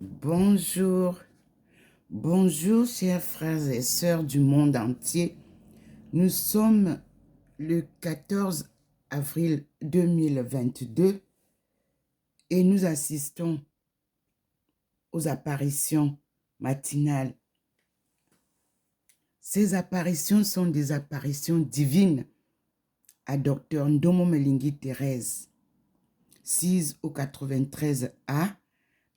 Bonjour, bonjour chers frères et sœurs du monde entier. Nous sommes le 14 avril 2022 et nous assistons aux apparitions matinales. Ces apparitions sont des apparitions divines à Dr Ndomo Melingi Thérèse, 6 au 93A,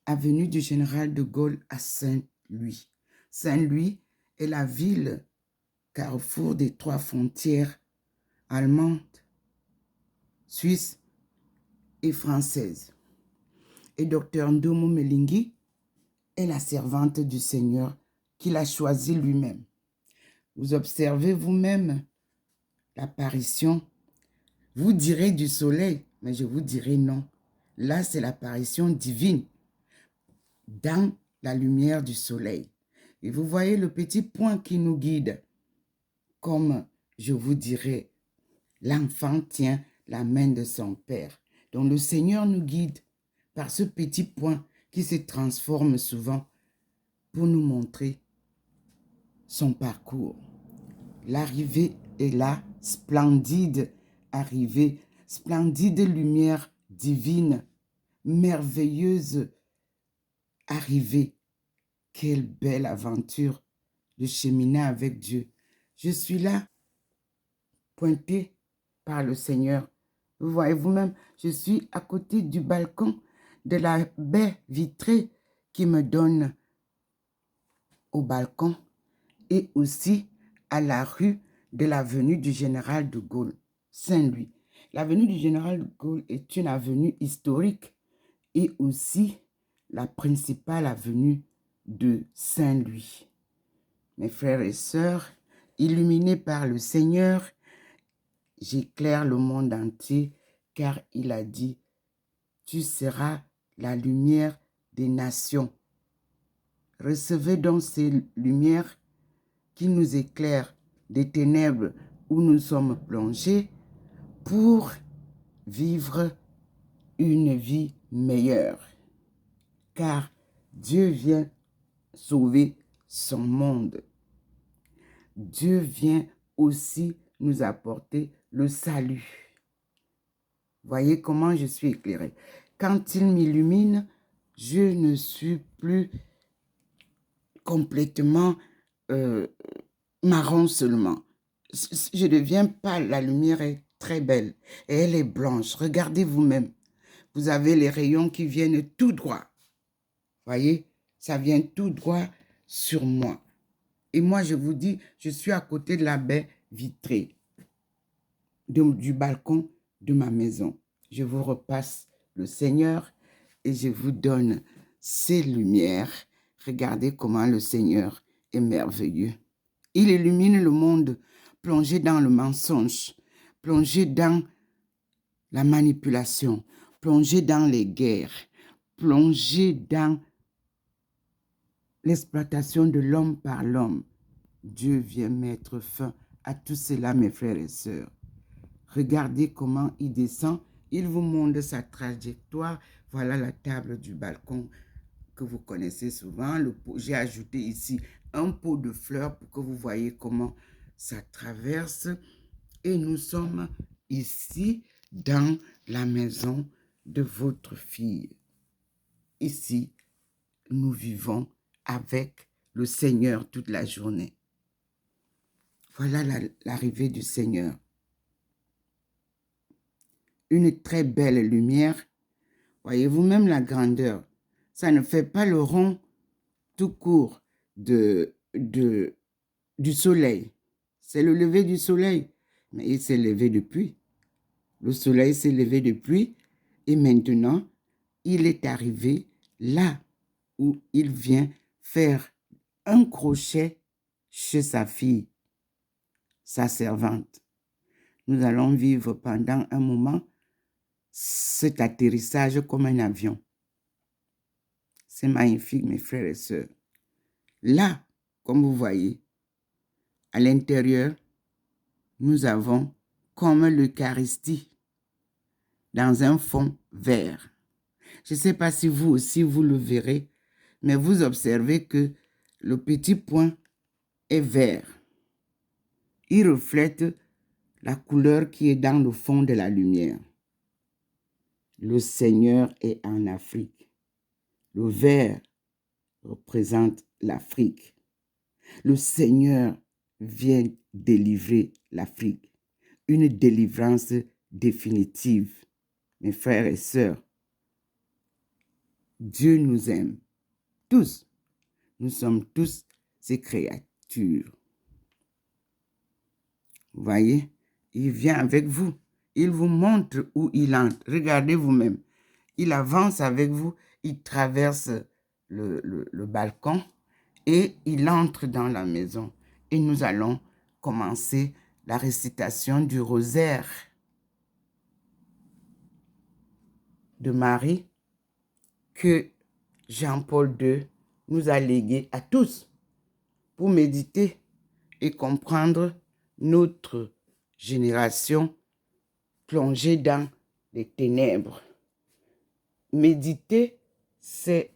avenue du Général de Gaulle à Saint-Louis. Saint-Louis est la ville carrefour des trois frontières allemandes, suisses et françaises. Et Dr Ndomo Melingi est la servante du Seigneur qu'il a choisie lui-même. Vous observez vous-même l'apparition. Vous direz du soleil, mais je vous dirai non. Là, c'est l'apparition divine dans la lumière du soleil. Et vous voyez le petit point qui nous guide. Comme je vous dirai, l'enfant tient la main de son père. Donc le Seigneur nous guide par ce petit point qui se transforme souvent pour nous montrer son parcours. L'arrivée est là, splendide arrivée, splendide lumière divine, merveilleuse arrivée. Quelle belle aventure de cheminer avec Dieu. Je suis là, pointé par le Seigneur. Vous voyez vous-même, je suis à côté du balcon de la baie vitrée qui me donne au balcon et aussi à la rue de l'avenue du Général de Gaulle, Saint-Louis. L'avenue du Général de Gaulle est une avenue historique et aussi la principale avenue de Saint-Louis. Mes frères et sœurs, illuminés par le Seigneur, j'éclaire le monde entier car il a dit, tu seras la lumière des nations. Recevez donc ces lumières qui nous éclairent des ténèbres où nous sommes plongés pour vivre une vie meilleure. Car Dieu vient sauver son monde. Dieu vient aussi nous apporter le salut. Voyez comment je suis éclairée. Quand il m'illumine, je ne suis plus complètement marron seulement. Je ne deviens pas, la lumière est très belle et elle est blanche. Regardez vous-même. Vous avez les rayons qui viennent tout droit. Voyez, ça vient tout droit sur moi. Et moi, je vous dis, je suis à côté de la baie vitrée, du balcon de ma maison. Je vous repasse le Seigneur et je vous donne ces lumières. Regardez comment le Seigneur est merveilleux. Il illumine le monde plongé dans le mensonge, plongé dans la manipulation, plongé dans les guerres, plongé dans l'exploitation de l'homme par l'homme. Dieu vient mettre fin à tout cela, mes frères et sœurs. Regardez comment il descend. Il vous montre sa trajectoire. Voilà la table du balcon que vous connaissez souvent. J'ai ajouté ici un pot de fleurs pour que vous voyez comment ça traverse. Et nous sommes ici dans la maison de votre fille. Ici, nous vivons avec le Seigneur toute la journée. Voilà l'arrivée du Seigneur. Une très belle lumière. Voyez-vous même la grandeur. Ça ne fait pas le rond tout court du soleil. C'est le lever du soleil. Mais il s'est levé depuis. Le soleil s'est levé depuis. Et maintenant, il est arrivé là où il vient faire un crochet chez sa fille, sa servante. Nous allons vivre pendant un moment cet atterrissage comme un avion. C'est magnifique, mes frères et sœurs. Là, comme vous voyez, à l'intérieur, nous avons comme l'Eucharistie dans un fond vert. Je ne sais pas si vous aussi, vous le verrez, mais vous observez que le petit point est vert. Il reflète la couleur qui est dans le fond de la lumière. Le Seigneur est en Afrique. Le vert représente l'Afrique. Le Seigneur vient délivrer l'Afrique. Une délivrance définitive. Mes frères et sœurs, Dieu nous aime. Tous. Nous sommes tous ses créatures. Vous voyez, il vient avec vous. Il vous montre où il entre. Regardez vous-même. Il avance avec vous. Il traverse le balcon et il entre dans la maison. Et nous allons commencer la récitation du rosaire de Marie que Jean-Paul II nous a légué à tous pour méditer et comprendre notre génération plongée dans les ténèbres. Méditer ces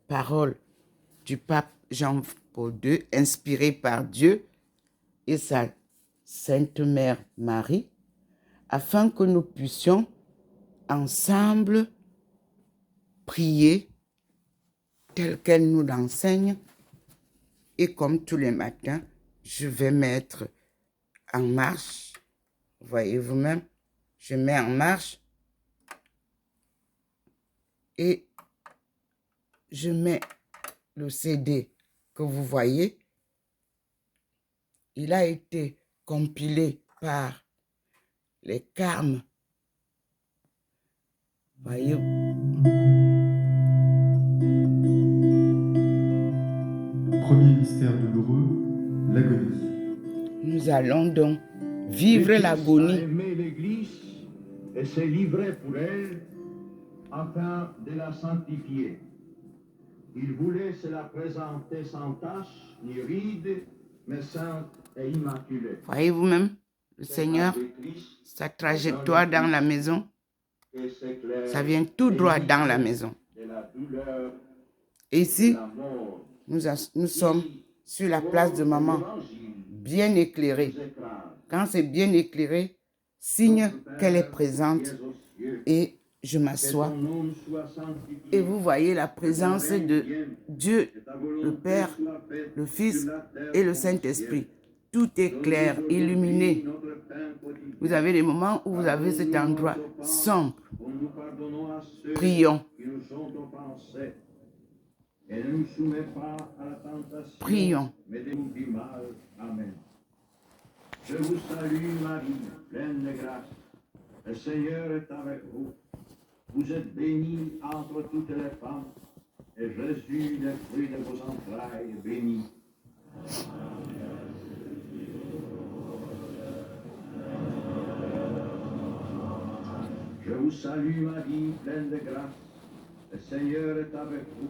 paroles du pape Jean-Paul II, inspirées par Dieu et sa Sainte Mère Marie, afin que nous puissions ensemble prier tel qu'elle nous l'enseigne. Et comme tous les matins, je vais mettre en marche. Voyez vous-même, je mets en marche et je mets le CD que vous voyez. Il a été compilé par les Carmes. Voyez. Premier mystère douloureux, l'agonie. Nous allons donc vivre l'agonie. Il a aimé l'Église et s'est livré pour elle afin de la sanctifier. Il voulait se la présenter sans tache ni ride, mais sainte et immaculée. Voyez vous-même, le Seigneur, sa trajectoire dans la maison, ça vient tout droit dans la maison. Et ici, nous sommes sur la place de maman, bien éclairée. Quand c'est bien éclairé, signe qu'elle est présente et je m'assois. Et vous voyez la présence de Dieu, le Père, le Fils et le Saint-Esprit. Tout est clair, illuminé. Vous avez des moments où vous avez cet endroit sombre. Prions. Prions. Amen. Je vous salue Marie, pleine de grâce. Le Seigneur est avec vous. Vous êtes bénie entre toutes les femmes, et Jésus, le fruit de vos entrailles, est béni. Je vous salue Marie, pleine de grâce. Le Seigneur est avec vous.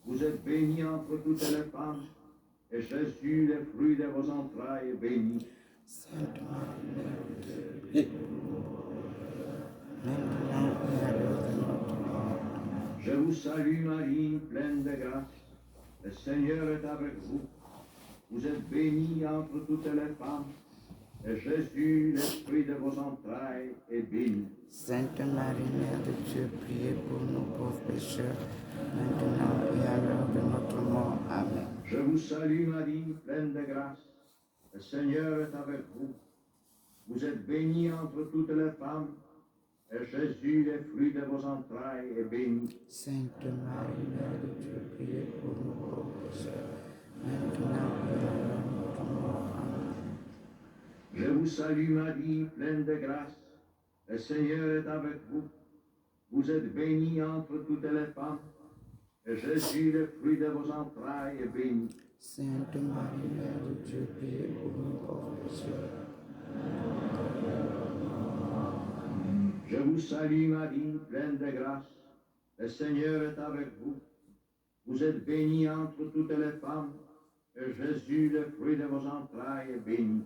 Vous êtes bénie entre toutes les femmes, et Jésus, le fruit de vos entrailles, est béni. Sainte Marie, Mère de Dieu, maintenant et à l'heure de notre mort. Je vous salue Marie, pleine de grâce. Le Seigneur est avec vous. Vous êtes bénie entre toutes les femmes, et Jésus, le fruit de vos entrailles, est béni. Sainte Marie, Mère de Dieu, priez pour nous pauvres pécheurs, maintenant et à l'heure de notre mort. Amen. Je vous salue Marie, pleine de grâce. Le Seigneur est avec vous. Vous êtes bénie entre toutes les femmes, et Jésus, le fruit de vos entrailles, est béni. Sainte Marie, Mère de Dieu, priez pour nous pauvres pécheurs, maintenant et à l'heure de notre mort. Amen. Je vous salue Marie, pleine de grâce. Le Seigneur est avec vous. Vous êtes bénie entre toutes les femmes, et Jésus, le fruit de vos entrailles, est béni. Sainte Marie, Mère de Dieu, priez pour nous pauvres pécheurs. Je vous salue Marie, pleine de grâce. Le Seigneur est avec vous. Vous êtes bénie entre toutes les femmes, et Jésus, le fruit de vos entrailles, est béni.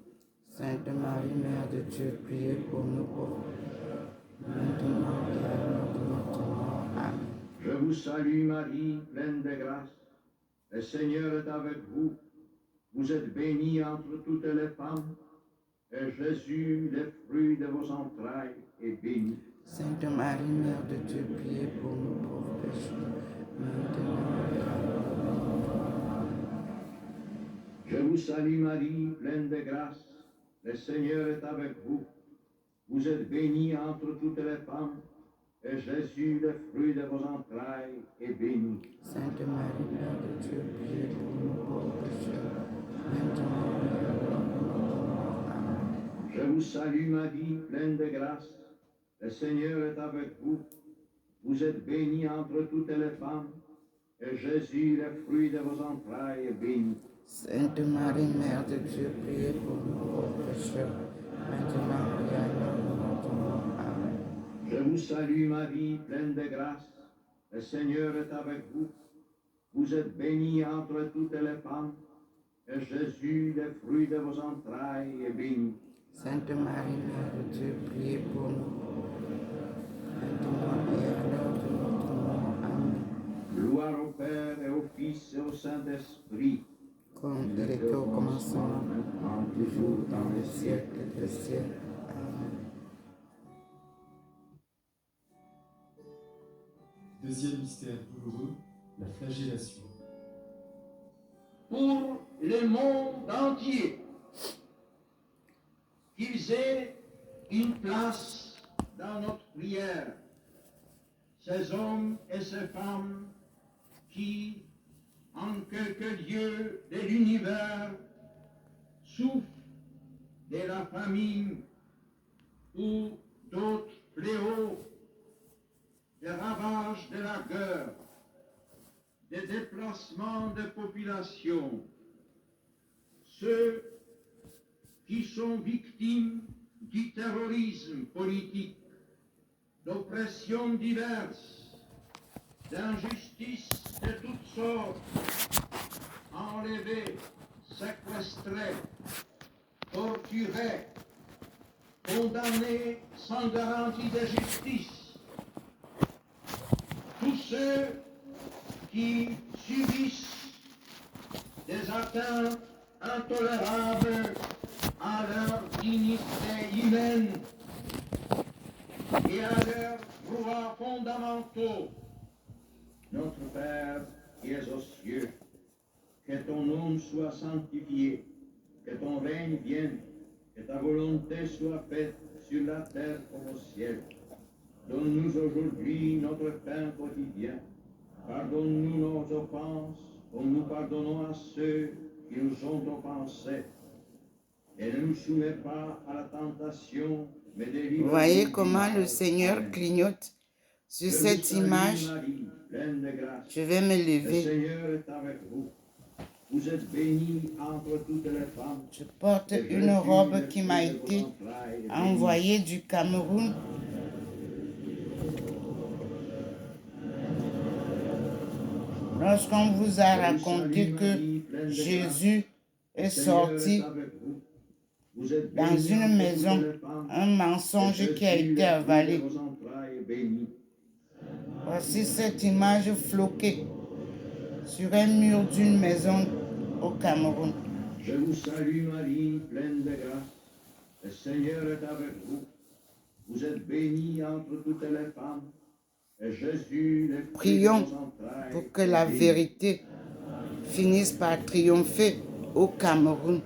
Sainte Marie, Mère de Dieu, priez pour nous pauvres pécheurs, maintenant et à l'heure de notre mort. Amen. Je vous salue Marie, pleine de grâce. Le Seigneur est avec vous. Vous êtes bénie entre toutes les femmes, et Jésus, le fruit de vos entrailles, est béni. Sainte Marie, Mère de Dieu, priez pour nous pauvres pécheurs, maintenant et à l'heure de notre mort. Je vous salue Marie, pleine de grâce. Le Seigneur est avec vous. Vous êtes bénie entre toutes les femmes, et Jésus, le fruit de vos entrailles, est béni. Sainte Marie, Mère de Dieu, priez pour nous pauvres pécheurs, maintenant et à l'heure de notre mort. Amen. Je vous salue Marie, pleine de grâce. Le Seigneur est avec vous. Vous êtes bénie entre toutes les femmes, et Jésus, le fruit de vos entrailles, est béni. Sainte Marie, Mère de Dieu, priez pour nous pauvres pécheurs, maintenant et à l'heure de notre mort. Amen. Je vous salue Marie, pleine de grâce. Le Seigneur est avec vous. Vous êtes bénie entre toutes les femmes, et Jésus, le fruit de vos entrailles, est béni. Sainte Marie, Mère de Dieu, priez pour nous, maintenant et à l'heure de notre mort. Amen. Gloire au Père et au Fils et au Saint-Esprit. Comme il était au commencement, maintenant, toujours, dans les siècles des siècles. Amen. Deuxième mystère douloureux, la flagellation. Pour le monde entier, qu'ils aient une place dans notre prière, ces hommes et ces femmes qui, en quelque lieu de l'univers, souffrent de la famine ou d'autres fléaux, des ravages de la guerre, des déplacements de population, ceux qui sont victimes du terrorisme politique, d'oppressions diverses, d'injustices de toutes sortes, enlevés, séquestrés, torturés, condamnés sans garantie de justice, tous ceux qui subissent des atteintes intolérables à leur dignité humaine et à leurs droits fondamentaux. Notre Père qui es aux cieux, que ton nom soit sanctifié, que ton règne vienne, que ta volonté soit faite sur la terre comme au ciel. Donne-nous aujourd'hui notre pain quotidien. Pardonne-nous nos offenses, comme nous pardonnons à ceux qui nous ont offensés. Et ne nous soumets pas à la tentation, mais délivre-nous. Vous voyez du comment mal. le Seigneur Amen. clignote sur Je vous cette salue, image. Marie, pleine de grâce. Je vais me Le lever. Seigneur est avec vous. Vous êtes bénie entre toutes les femmes. Je porte Et une Jésus, robe le qui fruit m'a de vos été entrailles, est béni. envoyée du Cameroun. Lorsqu'on vous a raconté que Jésus est sorti dans une maison, un mensonge qui a été avalé. Voici cette image floquée sur un mur d'une maison au Cameroun. Je vous salue Marie, pleine de grâce. Le Seigneur est avec vous. Vous êtes bénie entre toutes les femmes. Et Jésus, le fruit Prions de vos entrailles, pour que est la béni. vérité finisse par triompher au Cameroun.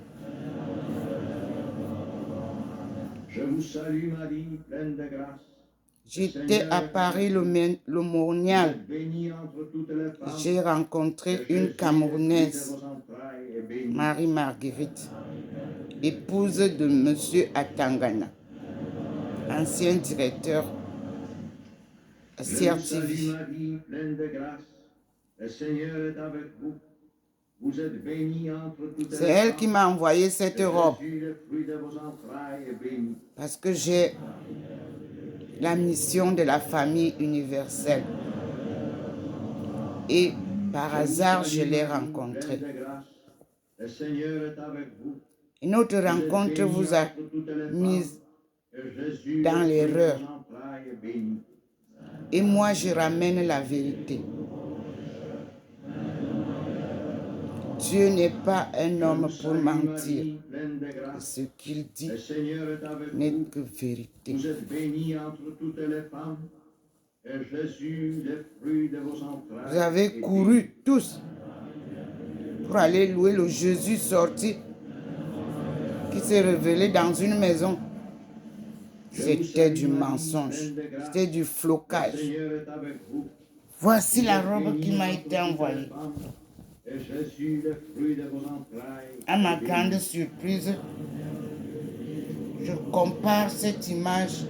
Je vous salue Marie, pleine de grâce. J'étais à Paris le Vous Monial. êtes bénie entre toutes les femmes. J'ai rencontré Et Jésus, une le fruit Camerounaise, de vos entrailles, est béni. Marie-Marguerite, épouse de M. Atangana, ancien directeur Je vous salue CRTV. Marie, pleine de grâce. Le Seigneur est avec vous. Vous êtes bénie entre toutes les C'est elle femmes. qui m'a envoyé cette Et robe Jésus, le fruit de vos entrailles, est béni. parce que j'ai la mission de la famille universelle. Et par hasard, je l'ai rencontrée. Pleine de grâce. Le Seigneur est avec vous. Une autre Vous êtes rencontre bénie vous a entre toutes les femmes. mise Et Jésus, dans le fruit de l'erreur. vos entrailles, est béni. et moi je ramène la vérité. Dieu n'est pas un homme pour mentir. Ce qu'il dit Le Seigneur est avec n'est vous. que vérité. Vous êtes bénie entre toutes les femmes, et Jésus, le fruit de vos entrailles. Vous avez couru tous pour aller louer le Jésus sorti qui s'est révélé dans une maison. C'était du mensonge, c'était du Le flocage. Seigneur est avec vous. Voici la robe qui m'a été envoyée. Et Jésus, le fruit de vos entrailles. À ma est béni. grande surprise, je compare cette image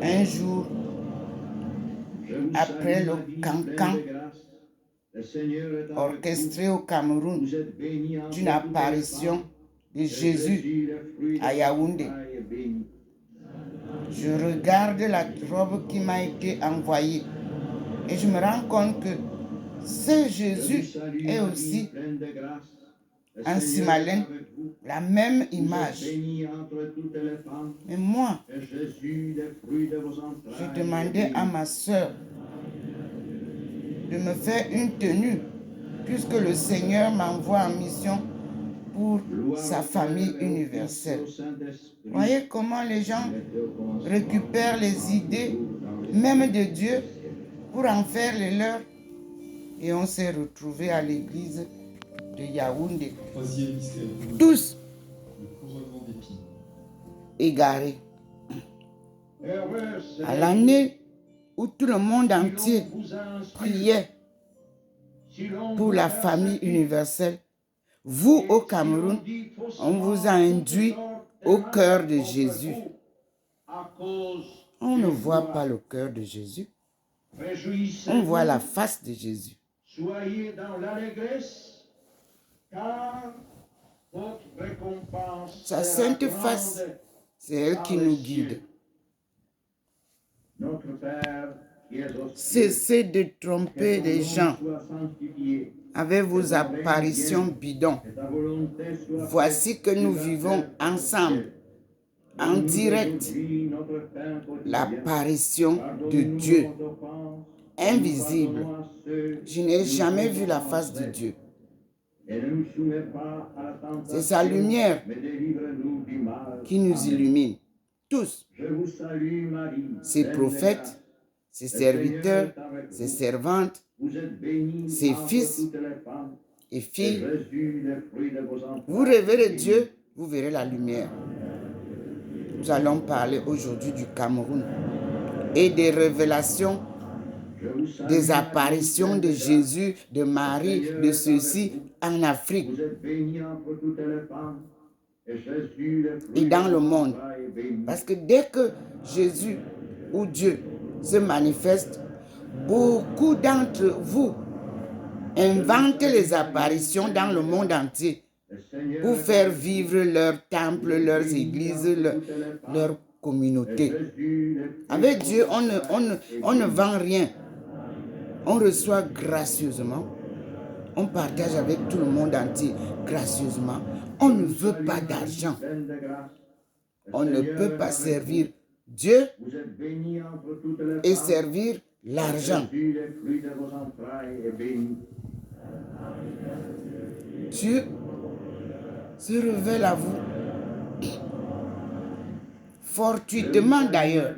un jour Je vous après salue, le Marie, cancan pleine de grâce. Le Seigneur est avec orchestré au vous. Cameroun Vous êtes bénie entre d'une toutes les apparition femmes, de et Jésus Jésus, le fruit de à vos Yaoundé. entrailles, est béni. Je regarde la robe qui m'a été envoyée et je me rends compte que ce Je Jésus vous salue, est Marie, aussi pleine de grâce. Le un Seigneur est Simalène, avec vous. la même Vous êtes image. bénie entre toutes les femmes, Mais moi, et Jésus, le fruit de vos entrailles, je est demandais béni. à ma soeur de me faire une tenue puisque le Seigneur m'envoie en mission pour Gloire sa au famille Père et au Fils et universelle. au Saint-Esprit. Voyez comment les gens Il était au commencement, récupèrent les idées dans les même siècles de Dieu des siècles. pour en faire les leurs. Et on s'est retrouvés à l'église de Yaoundé, Troisième mystère douloureux, tous le couronnement d'épines. égarés. Heureux À ceux l'année où tout le monde qui l'on entier vous insulte, priait si l'on pour vous la famille persécute, universelle, vous et au si Cameroun, l'on dit faussement on vous a induit toutes sortes de au mal cœur de contre Jésus. vous, à cause On d'une ne voit loi. pas le cœur de Jésus, Réjouissez-vous, on voit la face de Jésus. soyez dans l'allégresse, car votre récompense Sa sera sainte grande face, c'est elle dans qui les nous cieux. guide. Notre Père qui es aux cieux, Cessez de que tromper ton les nom gens soit sanctifié, avec que vos ton règne apparitions vienne, bidons. que ta volonté soit Voici faite que nous sur la vivons terre comme au ensemble, ciel. en Donne-nous direct, aujourd'hui notre pain quotidien. l'apparition de Pardonne-nous Dieu, nos offenses, invisible. comme nous pardonnons à ceux Je n'ai qui nous jamais ont vu la face de offensés. Dieu. Et ne nous soumets pas à la tentation, C'est sa lumière mais délivre-nous du mal. qui nous Amen. illumine. Tous, Je vous salue, Marie, ses pleine de prophètes, grâce. ses Le Seigneur serviteurs, est avec ses vous. servantes Vous êtes bénie ses entre fils toutes les femmes, et et filles. Jésus, le fruit de vos entrailles. Vous révérez Dieu, vous verrez la lumière. Nous allons parler aujourd'hui du Cameroun et des révélations, Je vous salue, des Marie, apparitions pleine de grâce. Jésus, de Marie, Seigneur de est ceux-ci avec vous. en Afrique Vous êtes bénie entre toutes les femmes, et Jésus, le fruit et dans de le vos monde. entrailles, est béni. Parce que dès que Jésus ou Dieu se manifeste, beaucoup d'entre vous inventent les apparitions dans le monde entier Le Seigneur pour est faire avec vous. vivre leurs temples, leurs églises, leur communauté. Jésus, le fruit Avec de Dieu, vos on entrailles, est ne béni. vend rien. On reçoit gracieusement. On partage avec tout le monde entier gracieusement. On ne veut pas d'argent. Pleine de grâce. Le On ne Seigneur peut est pas avec servir vous. Dieu Vous êtes bénie entre toutes les et femmes, servir et l'argent. Jésus, le fruit de vos entrailles, est béni. Dieu se révèle à vous fortuitement d'ailleurs.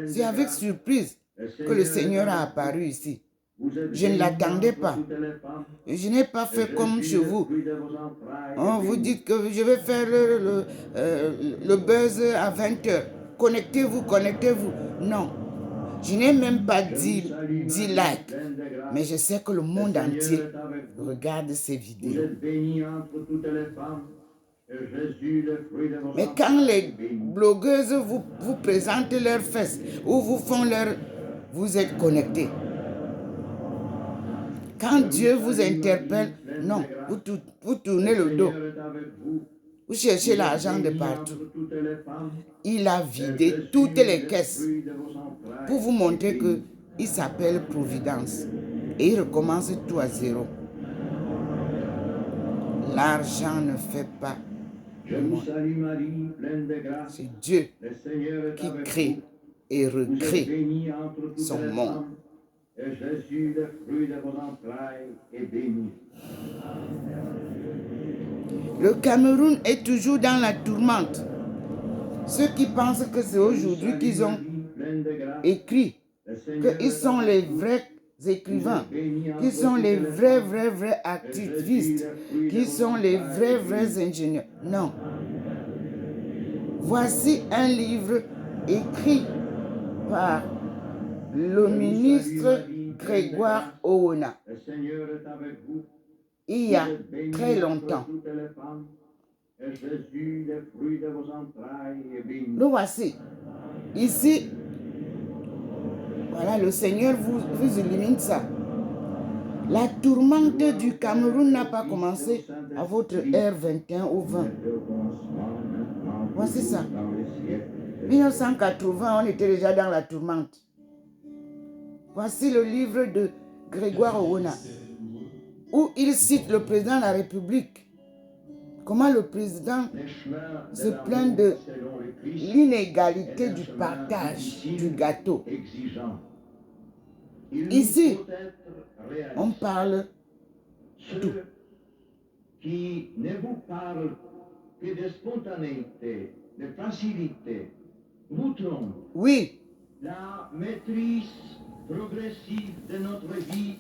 C'est avec surprise que le Seigneur a apparu ici. Vous êtes Je ne bénie l'attendais entre pas. toutes les femmes, Et je n'ai pas et fait comme Jésus, chez le vous. fruit de vos entrailles, est Oh, vous béni. dites que je vais faire le buzz à 20h. Connectez-vous, connectez-vous. Non, je n'ai même pas Je vous dit salue, Marie, like. pleine de grâce. Mais je sais que le Le monde Seigneur entier est avec vous. regarde ces Vous vidéos. êtes bénie entre toutes les femmes, et Jésus, le fruit de vos Mais entrailles, quand les est béni. blogueuses vous présentent leurs fesses ou vous font leur... Vous êtes connectés. Quand Dieu vous interpelle, non, vous tournez le dos. Vous cherchez l'argent de partout. Il a vidé toutes les caisses pour vous montrer qu'il s'appelle Providence. Et il recommence tout à zéro. L'argent ne fait pas. Je vous salue Marie, pleine de grâce. C'est Dieu Le Seigneur est qui avec crée. vous. et Vous êtes recrée bénie entre toutes son les monde. femmes, et Jésus, le fruit de vos entrailles, est béni. Le Cameroun est toujours dans la tourmente. Ceux qui pensent que c'est aujourd'hui qu'ils ont Pleine de grâce, écrit, le Seigneur qu'ils est sont avec les vous. vrais écrivains, Vous êtes bénie entre qu'ils sont toutes les les vrais femmes, activistes, qu'ils sont les vrais ingénieurs. Non. Voici un livre écrit par le ministre Grégoire Owona Le Seigneur est avec vous. il y a Vous êtes bénie très entre longtemps. toutes les femmes, et Jésus, le fruit de vos entrailles, est béni. Le voici. Ici, voilà, le Seigneur vous illumine ça. La tourmente du Cameroun n'a pas commencé à votre ère 21 ou 20. Voici ça. 1980, on était déjà dans la tourmente. Voici le livre de Grégoire Owona, où il cite le président de la République. Comment le président se plaint de l'inégalité du partage du gâteau. Ici, on parle tout. Ceux qui ne vous parlent que de spontanéité, de facilité, vous trompent. Oui, La maîtrise progressive de notre vie,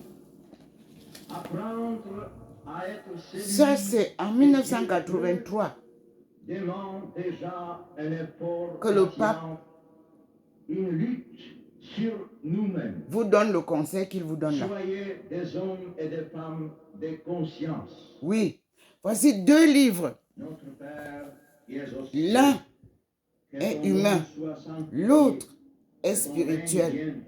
apprendre à être celui ça c'est en 1983 demande déjà un effort que le patient, pape une lutte sur nous-mêmes. vous donne le conseil qu'il vous donne là. Soyez des hommes et des femmes de conscience. Oui, voici deux livres. Notre Père qui es aux cieux, L'un que est ton humain, nom soit sanctifié, l'autre est que ton règne spirituel. vienne,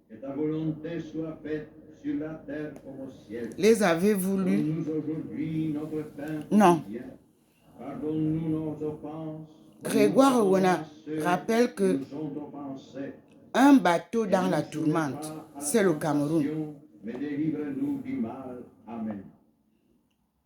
que ta volonté soit faite sur la terre comme au ciel. Les avez-vous lus? Donne-nous aujourd'hui notre pain Non. quotidien. Pardonne-nous nos offenses. comme Grégoire nous pardonnons Owona à ceux rappelle qui que nous ont offensés. un bateau Et dans ne la nous soumets tourmente, pas à la c'est le Cameroun. tentation, mais délivre-nous du mal. Amen.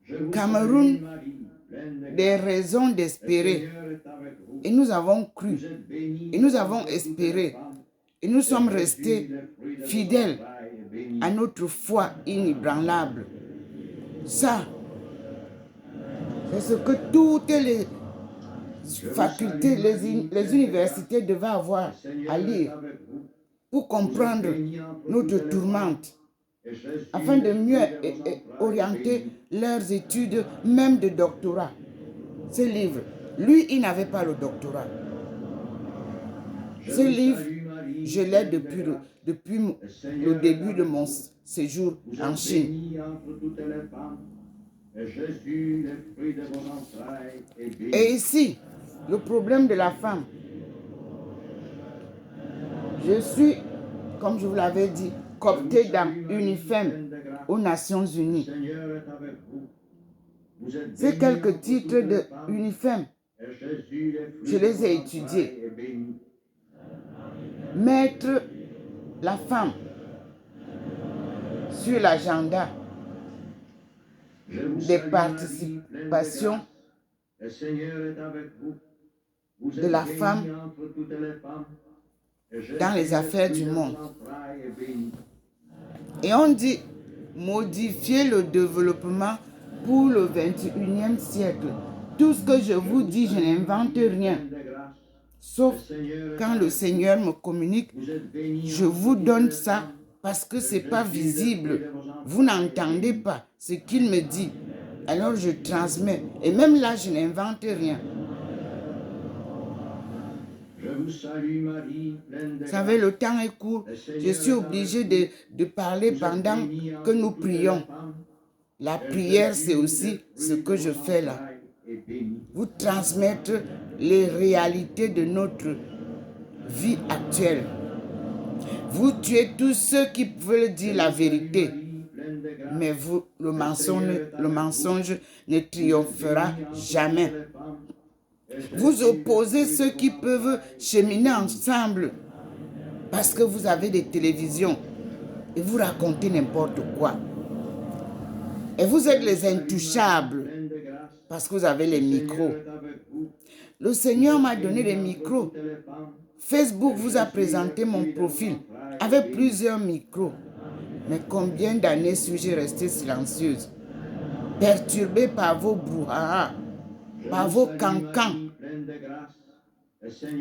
Je vous Cameroun, salue, Marie, pleine de des grâce. raisons Le d'espérer. Seigneur est avec vous. Et nous avons cru, Vous êtes bénie et nous avons entre toutes les espéré, femmes, et nous et sommes Jésus, restés le fruit de vos fidèles entrailles, est béni. à notre foi inébranlable. Ça, c'est ce que toutes les facultés, les universités devaient avoir Le Seigneur à est lire avec vous. pour comprendre Vous êtes bénie entre notre toutes les tourmente, femmes, et Jésus, afin de le mieux fruit de vos entrailles, est orienter béni. leurs études, même de doctorat. Ce livre, lui, il n'avait pas le doctorat. Je Ce vous livre, salue, Marie, je l'ai pleine de depuis grâce. le début de mon séjour Vous en êtes Chine. bénie entre toutes les femmes, et Jésus, le fruit de vos entrailles, est béni. Et ici, le problème de la femme. Je suis, comme je vous l'avais dit, cooptée dans UNIFEM aux Nations Le Unies. Seigneur est avec vous. Vous êtes C'est bénie quelques entre titres toutes de les femmes, UNIFEM. et Jésus, le fruit Je de les vos ai entrailles, étudiés. est béni. Mettre la femme sur l'agenda Je vous des salue, Marie, participations pleine de grâce. Le Seigneur est avec vous. Vous de êtes la bénie femme entre toutes les femmes, et Jésus, dans les le affaires fruit du de vos monde. entrailles, est béni. Et on dit modifier le développement pour le 21e siècle. Tout ce que je vous dis, je n'invente rien. Pleine de grâce. Sauf Le Seigneur est quand avec le vous. Seigneur me communique, Vous êtes bénie je entre vous toutes donne les ça femmes, parce que et ce n'est pas Jésus, le fruit visible. de vos entrailles, Vous n'entendez pas ce qu'il me dit. Alors je transmets. Et même là, je n'invente rien. Je vous salue, Marie, pleine de Vous savez, grâce. le temps est court. Je suis obligée de parler Vous êtes pendant bénie que entre nous toutes les prions. femmes, La et prière, Jésus, c'est aussi le ce fruit que de je vos fais là. entrailles, est béni. Vous transmettre les réalités de notre vie actuelle. Vous tuez tous ceux qui veulent dire la vérité. Mais vous, le mensonge ne triomphera jamais. Vous opposez ceux qui peuvent cheminer ensemble parce que vous avez des télévisions et vous racontez n'importe quoi. Et vous êtes les intouchables parce que vous avez les micros. Le Seigneur m'a donné les micros Facebook vous a présenté mon profil avec plusieurs micros. Mais combien d'années suis-je restée silencieuse, perturbée par vos brouhahas, par vos cancans,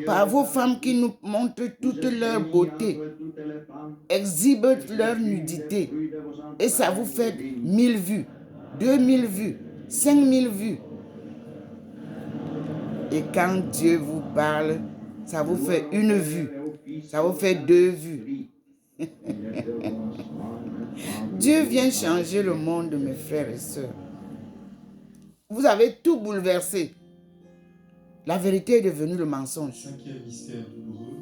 par vos femmes qui nous montrent toute leur beauté, exhibent leur nudité. Et ça vous fait 1000 vues, 2000 vues, 5000 vues. Et quand Dieu vous parle, ça vous fait une vue, ça vous fait 2 vues. Dieu vient changer le monde, mes frères et sœurs. Vous avez tout bouleversé. La vérité est devenue le mensonge. Cinquième mystère douloureux,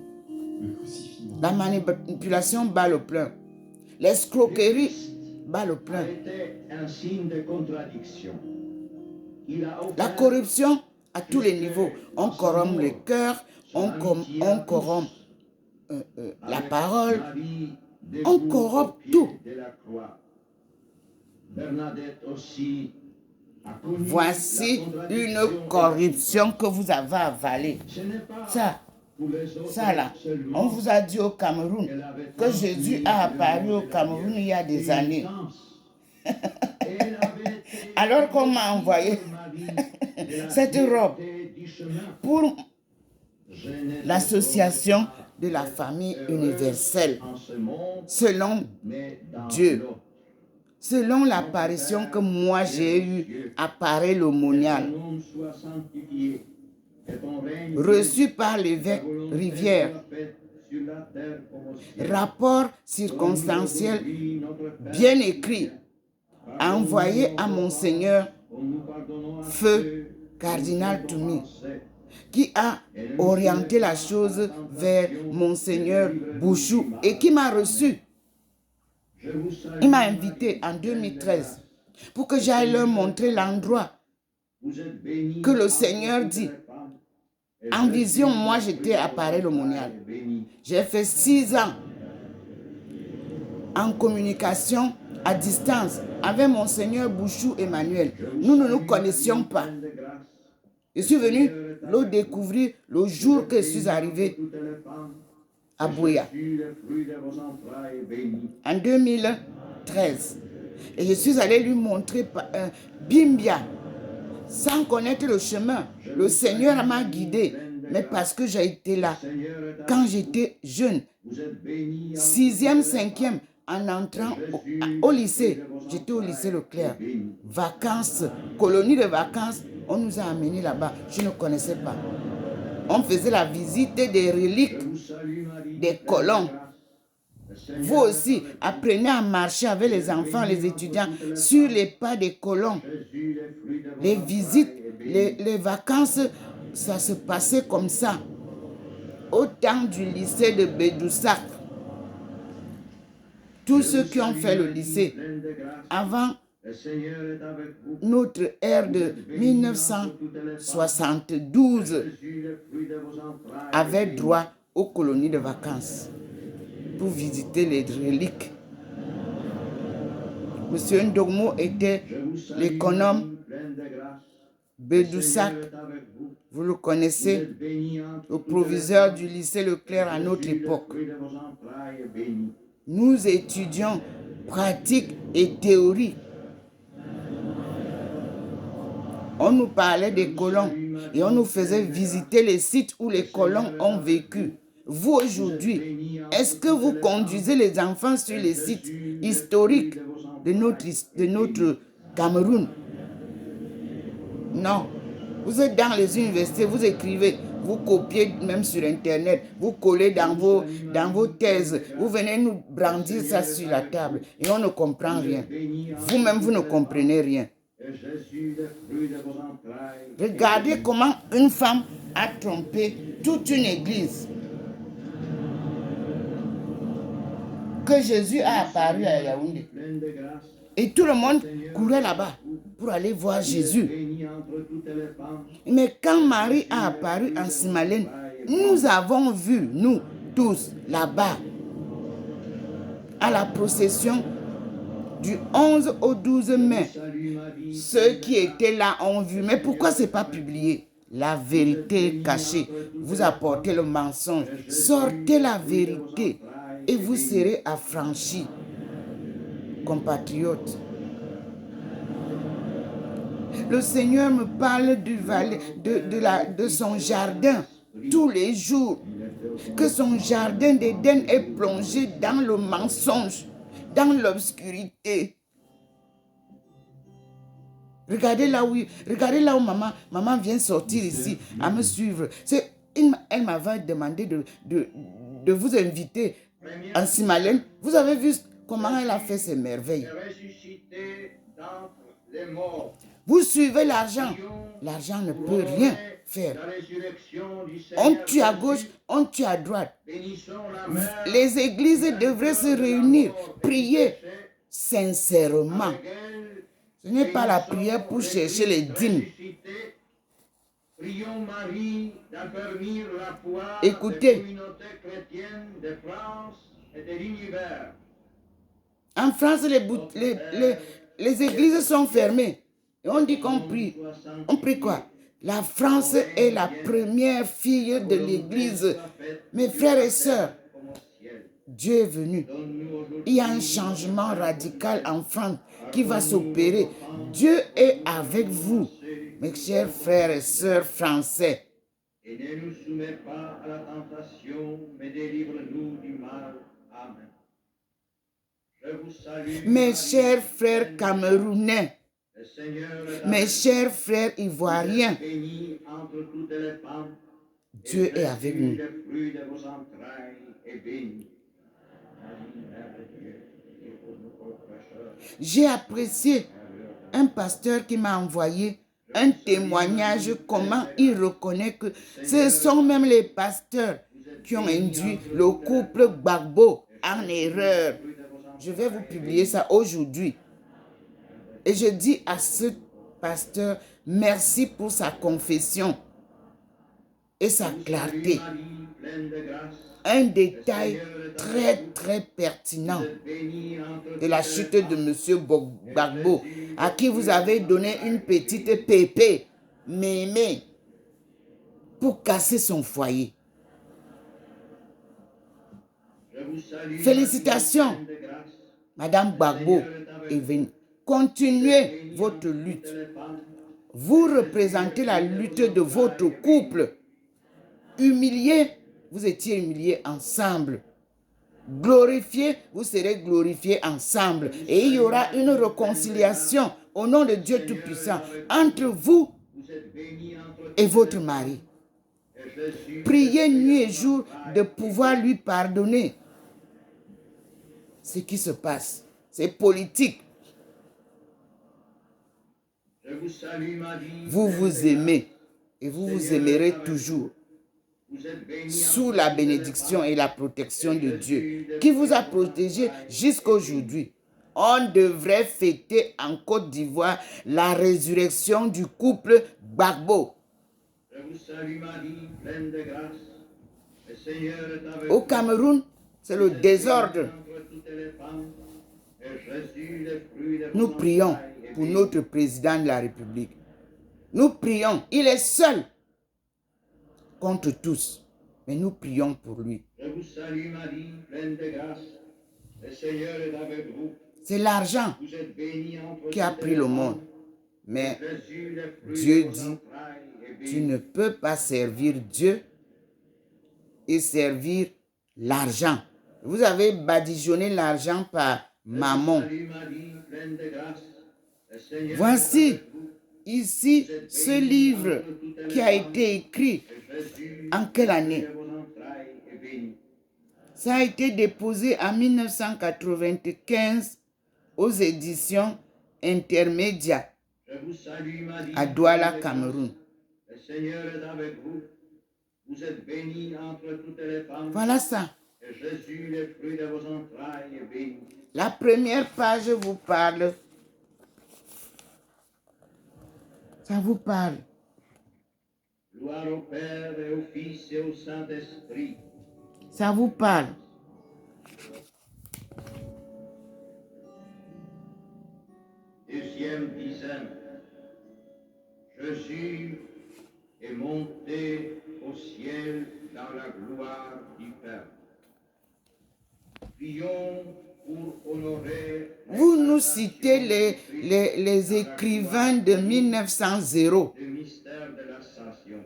le crucifixion. La manipulation bat le plein. L'escroquerie bat le plein. Un signe de contradiction. La corruption à tous les niveaux. On corrompt les cœurs, on corrompt la parole, on corrompt tout. Voici une corruption que vous avez avalée. Ça là, on vous a dit au Cameroun que Jésus a apparu au Cameroun il y a des années. Alors qu'on m'a envoyé cette robe pour l'association de la famille universelle, selon Dieu, selon l'apparition que moi j'ai eue à Paray-le-Monial, reçu par l'évêque Rivière, rapport circonstanciel bien écrit, envoyé à Monseigneur Feu Cardinal Toumi, qui a orienté la chose vers Monseigneur Bouchou et qui m'a reçu. Il m'a invité en 2013 pour que j'aille leur montrer l'endroit que le Seigneur dit. En vision, moi j'étais à Paray-le-Monial. J'ai fait 6 ans en communication à distance avec Monseigneur Bouchou Emmanuel. Nous ne nous connaissions pas. Je suis venu le découvrir le jour que je suis arrivé à Buea en 2013. Et je suis allé lui montrer Bimbia sans connaître le chemin. Le Seigneur m'a guidé, mais parce que j'ai été là quand j'étais jeune, 6e, 5e, en entrant au lycée. J'étais au lycée Leclerc. Vacances, colonie de vacances, on nous a amenés là-bas. Je ne connaissais pas. On faisait la visite des reliques, des colons. Vous aussi, apprenez à marcher avec les enfants, les étudiants, sur les pas des colons. Les visites, les vacances, ça se passait comme ça. Au temps du lycée de Bédoussac. Tous ceux qui ont fait le lycée avant notre ère de 1972 avaient droit aux colonies de vacances pour visiter les reliques. Monsieur Ndogmo était l'économe Bédoussac, vous le connaissez, le proviseur du lycée Leclerc à notre époque. Nous étudions pratique et théorie. On nous parlait des colons et on nous faisait visiter les sites où les colons ont vécu. Vous aujourd'hui, est-ce que vous conduisez les enfants sur les sites historiques de notre Cameroun? Non. Vous êtes dans les universités, vous écrivez, vous copiez même sur Internet, vous collez dans vos thèses, vous venez nous brandir ça sur la table et on ne comprend rien. Vous-même, vous ne comprenez rien. Regardez comment une femme a trompé toute une église. Que Jésus a apparu à Yaoundé. Et tout le monde courait là-bas pour aller voir Jésus. Mais quand Marie a apparu en Simalène, nous avons vu, nous tous, là-bas, à la procession du 11 au 12 mai. Ceux qui étaient là ont vu. Mais pourquoi ce n'est pas publié? La vérité est cachée. Vous apportez le mensonge. Sortez la vérité et vous serez affranchis. Compatriotes, le Seigneur me parle de son jardin tous les jours. Que son jardin d'Éden est plongé dans le mensonge, dans l'obscurité. Regardez là où maman vient sortir ici à me suivre. Elle m'avait demandé de vous inviter en Simalène. Vous avez vu comment elle a fait ses merveilles. Vous suivez l'argent. L'argent ne peut rien faire. On tue à gauche, on tue à droite. Les églises devraient se réunir, prier sincèrement. Ce n'est pas la prière pour chercher les dîmes. Écoutez, en France, les églises sont fermées. Et on dit qu'on prie. On prie quoi? La France est la première fille de l'église. Mes frères et sœurs, Dieu est venu. Il y a un changement radical en France qui va s'opérer. Dieu est avec vous, mes chers frères et sœurs français. Et ne nous soumets pas à la tentation, mais délivre-nous du mal. Amen. Je vous salue, mes chers frères camerounais, mes chers frères ivoiriens, Dieu est avec nous. J'ai apprécié un pasteur qui m'a envoyé un témoignage comment il reconnaît que ce sont même les pasteurs qui ont induit le couple Gbagbo en erreur. Je vais vous publier ça aujourd'hui. Et je dis à ce pasteur, merci pour sa confession et sa clarté. Un détail très très pertinent de la chute de M. Gbagbo, à qui vous avez donné une petite pépé, mémé, pour casser son foyer. Félicitations, Madame Gbagbo est venue. Continuez votre lutte. Vous représentez la lutte de votre couple. Humilié, vous étiez humiliés ensemble. Glorifié, vous serez glorifiés ensemble. Et il y aura une réconciliation au nom de Dieu Tout-Puissant entre vous et votre mari. Priez nuit et jour de pouvoir lui pardonner. Ce qui se passe, c'est politique. Vous vous aimez et vous vous aimerez toujours sous la bénédiction et la protection de Dieu qui vous a protégé jusqu'à aujourd'hui. On devrait fêter en Côte d'Ivoire la résurrection du couple Gbagbo. Au Cameroun, c'est le désordre. Nous prions pour notre président de la République. Nous prions. Il est seul contre tous. Mais nous prions pour lui. C'est l'argent qui a pris le monde. Mais Dieu dit, tu ne peux pas servir Dieu et servir l'argent. Vous avez badigeonné l'argent par mammon. Voici ici ce livre qui a été écrit en quelle année? Ça a été déposé en 1995 aux éditions Intermédia à Douala, Cameroun. Voilà ça. La première page vous parle. Ça vous parle. Gloire au Père et au Fils et au Saint-Esprit. Ça vous parle. Deuxième dizaine. Je jure et monter au ciel dans la gloire du Père. Prions pour honorer Vous nous citez les écrivains de 1900 le mystère de l'Ascension.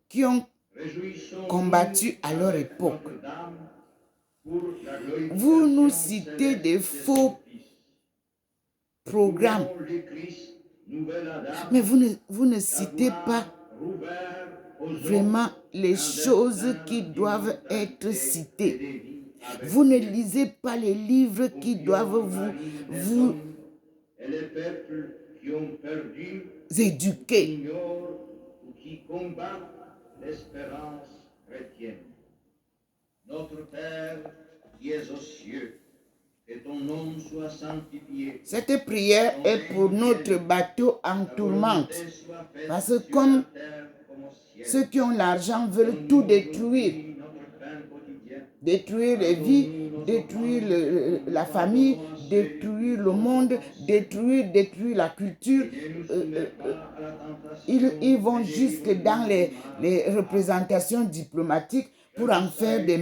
qui ont Réjouissons-nous combattu à leur avec époque. Notre-Dame pour la glorification Vous nous citez céleste des de faux son Fils. programmes, Louons le Christ, nouvelle Adam, mais vous ne citez pas rouvert aux hommes vraiment les un choses destin qui doivent être d'immortalité et citées. de vie avec Vous ne Dieu. lisez pas les livres qui doivent Marie, les vous hommes et les peuples qui ont perdu, éduquer. qui ignorent ou qui combattent l'espérance chrétienne. Notre Père qui es aux cieux, que ton nom soit sanctifié. Cette prière est pour notre bateau en Ta tourmente. volonté soit faite Parce que sur comme la terre comme au ciel. ceux qui ont l'argent veulent tout détruire. Notre pain quotidien. Détruire les vies, détruire la famille, détruire le monde, détruire la culture. Ils vont jusque dans les représentations diplomatiques pour en faire des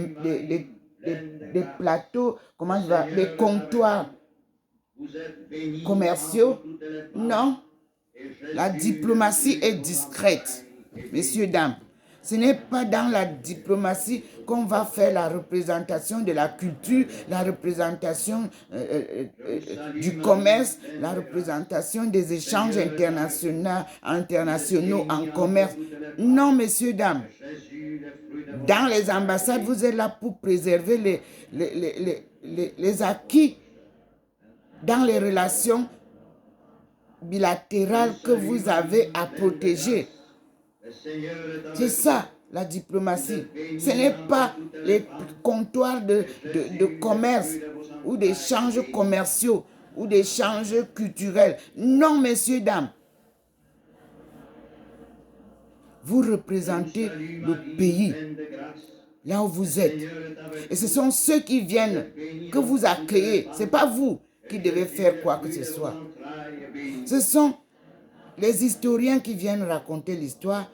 plateaux, comment je vais, des comptoirs commerciaux. Non, la diplomatie est discrète, messieurs, dames. Ce n'est pas dans la diplomatie qu'on va faire la représentation de la culture, la représentation du commerce, la représentation des échanges internationaux en commerce. Non, messieurs, dames. Dans les ambassades, vous êtes là pour préserver les acquis dans les relations bilatérales que vous avez à protéger. C'est ça, la diplomatie. Ce n'est pas les comptoirs de commerce ou d'échanges commerciaux ou d'échanges culturels. Non, messieurs, dames. Vous représentez le pays, là où vous êtes. Et ce sont ceux qui viennent que vous accueillez. Ce n'est pas vous qui devez faire quoi que ce soit. Ce sont les historiens qui viennent raconter l'histoire,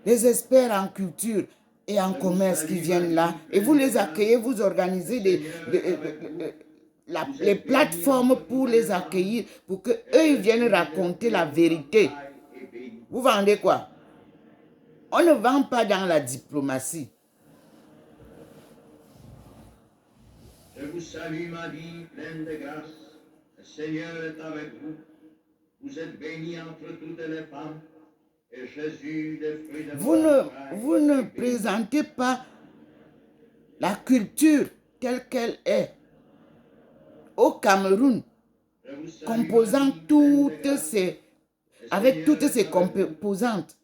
les experts en culture et en commerce qui viennent là, et vous les accueillez, vous organisez les plateformes pour les accueillir, pour qu'eux ils viennent raconter la vérité. Vous vendez quoi? On ne vend pas dans la diplomatie. Je vous salue Marie, pleine de grâce. Le Seigneur est avec vous. Vous êtes bénie entre toutes les femmes. Et Jésus, le fruit de Vous ne présentez pas la culture telle qu'elle est au Cameroun, composant avec toutes ces composantes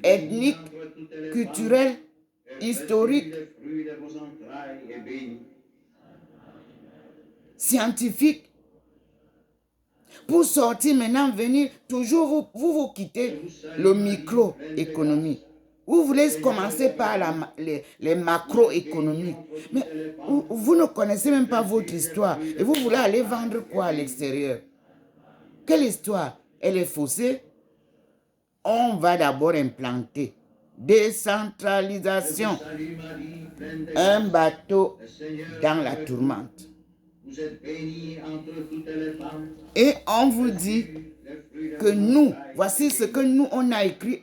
ethniques, culturelles, historiques, scientifiques. Pour sortir maintenant, venir, toujours vous quittez le microéconomie. Vous voulez commencer par les macroéconomies. Mais vous ne connaissez même pas votre histoire. Et vous voulez aller vendre quoi à l'extérieur? Quelle histoire? Elle est faussée. On va d'abord implanter. Décentralisation. Un bateau dans la tourmente. Vous êtes bénie entre toutes les femmes. Et on vous dit que nous, voici ce que nous, on a écrit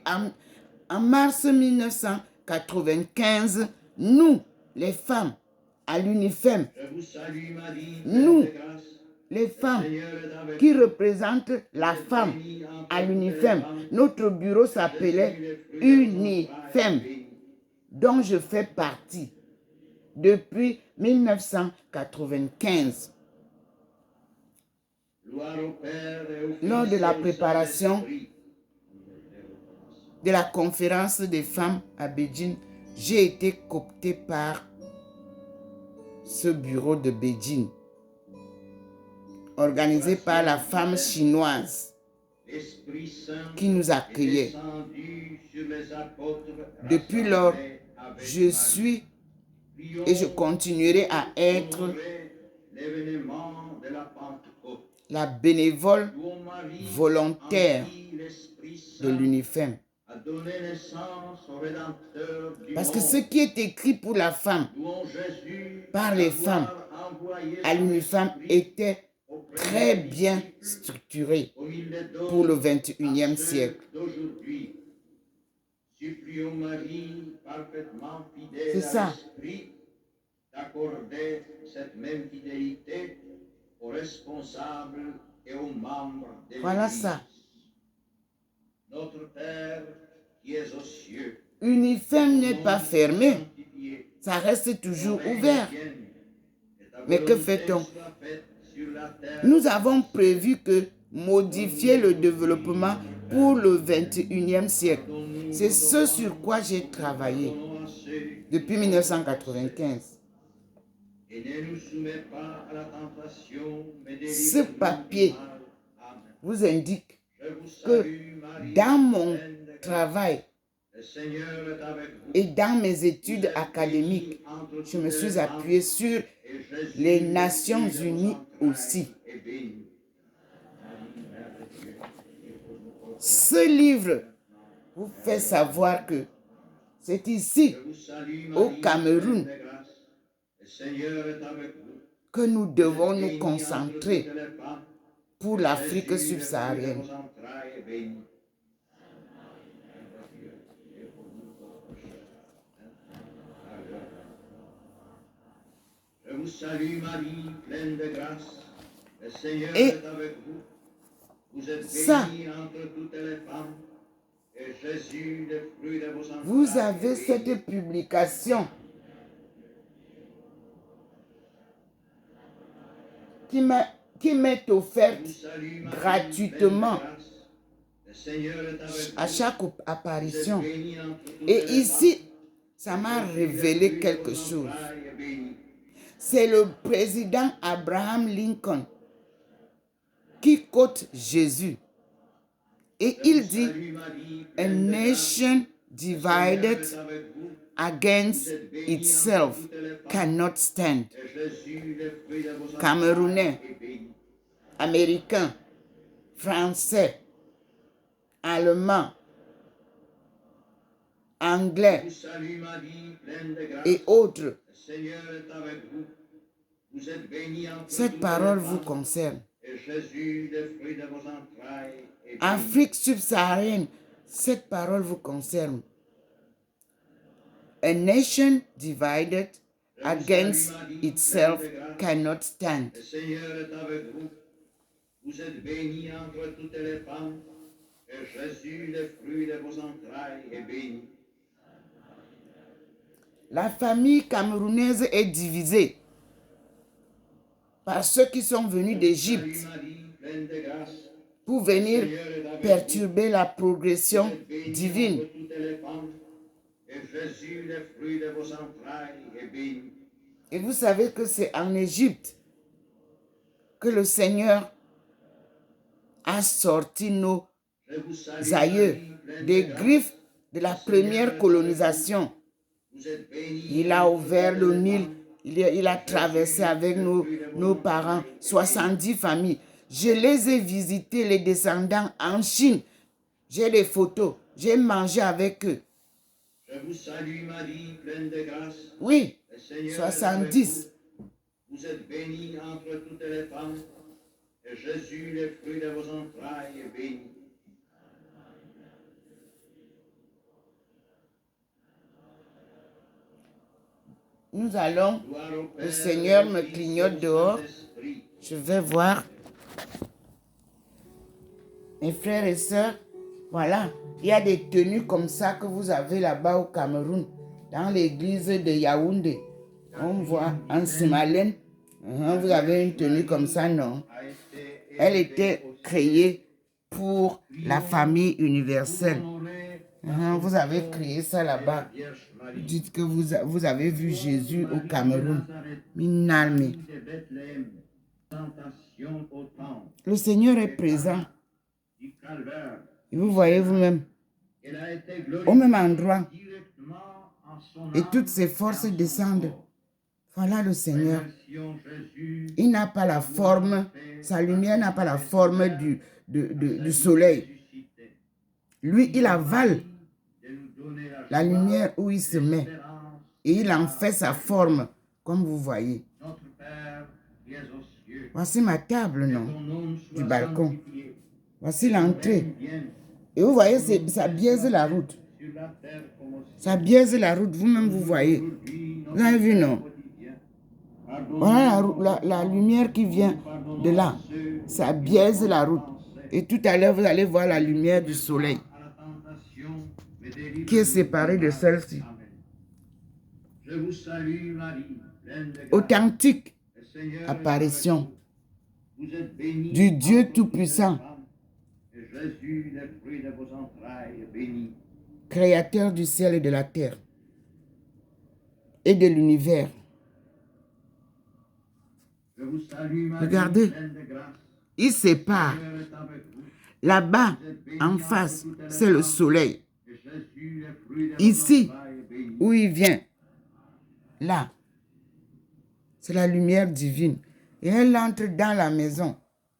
en mars 1995, nous, les femmes, à l'UNIFEM, nous, les femmes qui représentent la femme à l'UNIFEM, notre bureau s'appelait UNIFEM, dont je fais partie depuis 1995. Lors de la préparation de la conférence des femmes à Beijing, j'ai été cooptée par ce bureau de Beijing, organisé par la femme chinoise qui nous accueillait. Depuis lors, je suis et je continuerai à être la bénévole volontaire de l'UNIFEM. a donné naissance au Rédempteur du Parce que monde. ce qui est écrit pour la femme Louons Jésus par les d'avoir femmes envoyé à son l'UNIFEM esprit était auprès très des bien disciples structuré comme il le donne pour le à 21e ceux siècle. d'aujourd'hui. Supplions Marie, parfaitement C'est fidèle à ça. l'Esprit, d'accorder cette même fidélité aux responsables et aux membres de Voilà l'Église. ça. Notre Père qui es aux cieux, UNIFEM n'est pas fermé. sanctifié, Ça reste ton toujours règne ouvert. vienne, et ta Mais que volonté fait-on? soit faite sur la terre. Nous avons prévu que modifier le développement pour le 21e siècle. C'est ce sur quoi j'ai travaillé Pardonnons à ceux depuis 1995. et ne nous soumets pas à la tentation, mais Ce délivre-nous papier du mal. Amen. vous indique Je vous que salue, Marie, dans mon pleine de grâce. travail Le Seigneur est avec vous. et dans mes Vous études êtes académiques, bénie entre je me toutes suis les femmes, appuyé sur et Jésus, les le Nations fruit de vos Unies entrailles, aussi. est béni. Marie, Mère de Dieu, priez pour nous pauvres. Ce livre vous fait savoir que c'est ici, Je vous salue, au Marie, Cameroun, pleine de grâce. Le Seigneur est avec vous. que nous Vous devons êtes nous bénie concentrer entre toutes les femmes, pour et l'Afrique Jésus, le fruit de subsaharienne. vos entrailles, est béni. Mère de Dieu, priez pour nous pauvres pécheurs. Je vous salue, Marie, pleine de grâce. Le Seigneur Et est avec vous. Vous êtes ça, bénie entre toutes les femmes, et Jésus, le fruit de vos entrailles, vous avez est béni. cette publication qui m'est Je offerte vous salue, Marie, gratuitement pleine de grâce. Le Seigneur est avec à vous. chaque Vous êtes apparition. bénie entre toutes Et les ici, femmes, ça m'a et Jésus, le révélé fruit de quelque vos chose. entrailles, est béni. C'est le président Abraham Lincoln qui quote Jésus. Et Je il vous dit, salue, Marie, a pleine de grâce. nation Le Seigneur divided est avec vous. against Vous êtes bénie entre itself toutes les femmes, cannot stand. et Jésus, le fruit de vos entrailles, Camerounais, est béni. Américains, Français, Allemands, Je Anglais vous salue, Marie, pleine de grâce. et autres. Le Seigneur est avec vous. Vous êtes bénie entre Cette toutes parole les vous femmes, concerne. et Jésus, le fruit de vos entrailles, est béni. Afrique subsaharienne, cette parole vous concerne. A nation divided Je vous against salue, Marie, itself pleine de grâce. cannot stand. Le Seigneur est avec vous. Vous êtes bénie entre toutes les femmes, et Jésus, le fruit de vos entrailles, est béni. La famille camerounaise est divisée par ceux qui sont venus Salut d'Égypte Marie, pleine de grâce. pour Le venir Seigneur est avec vous. perturber la progression Vous êtes bénie divine. entre toutes les femmes, et Jésus, le fruit de vos entrailles, est béni. Et vous savez que c'est en Égypte que le Seigneur a sorti nos Je vous salue, aïeux Marie, pleine des de grâce. griffes de la première colonisation. Vous êtes bénie Il a entre ouvert toutes le les Nil, femmes, il a traversé avec nos parents 70 familles. Je les ai visités, les descendants, en Chine. J'ai des photos, j'ai mangé avec eux. Je vous salue, Marie, pleine de grâce. Oui, Le Seigneur est 70. avec vous. Vous êtes bénie entre toutes les femmes, et Jésus, le fruit de vos entrailles, est béni. Nous allons, Gloire au Père, le Seigneur au me Fils clignote et au dehors. Saint-Esprit. Je vais voir. Mes frères et sœurs, voilà, il y a des tenues comme ça que vous avez là-bas au Cameroun, dans l'église de Yaoundé. On voit en Simalène, vous avez une tenue comme ça, non? A été Elle élevé était au créée pour la famille universelle. honorer Vous avez créé ça la là-bas. Vierge Marie. Dites que vous avez vu Jésus au Cameroun. Nazareth, Minalme. de Bethléem, tentation au temple Le Seigneur est présent. du Calvaire. Et vous voyez vous-même, Elle a été au même glorifiée endroit. directement en son Et âme toutes ses forces et en son descendent. corps. Voilà le Seigneur. Remercions Jésus. Il n'a pas la forme, sa lumière n'a pas la forme du soleil. ressuscité. Lui, il avale de nous donner la lumière où il se met et il en fait sa forme, comme vous voyez. Notre Père qui es aux cieux, Voici ma table, que non, ton nom du soit balcon. sanctifié, Voici que ton l'entrée. règne vienne, Et vous voyez, que ton ça volonté biaise soit la faite route. sur la terre comme au Ça ciel. biaise la route, vous-même, vous Donne-nous voyez. aujourd'hui Vous avez notre vu, pain non? quotidien. Voilà Pardonne-nous la nos lumière qui vient offenses, de là. Ça biaise la route. Et tout à l'heure, vous allez voir la lumière du soleil à la tentation, mais délivre-nous qui est séparée du de mal. celle-ci. Amen. Je vous salue Marie, pleine de grâce. Authentique Le Seigneur est apparition avec vous. Vous êtes bénie du Dieu entre toutes les Tout-Puissant, femmes, et Jésus, le fruit de vos entrailles, est béni. créateur du ciel et de la terre et de l'univers. Je vous salue Marie, Regardez, pleine de grâce. il Le sépare. Seigneur est avec vous. Là-bas, Vous êtes bénie en entre face, toutes les c'est le femmes, soleil. et Jésus, le fruit de vos Ici, entrailles, est béni. où il vient, là, c'est la lumière divine. Et elle entre dans la maison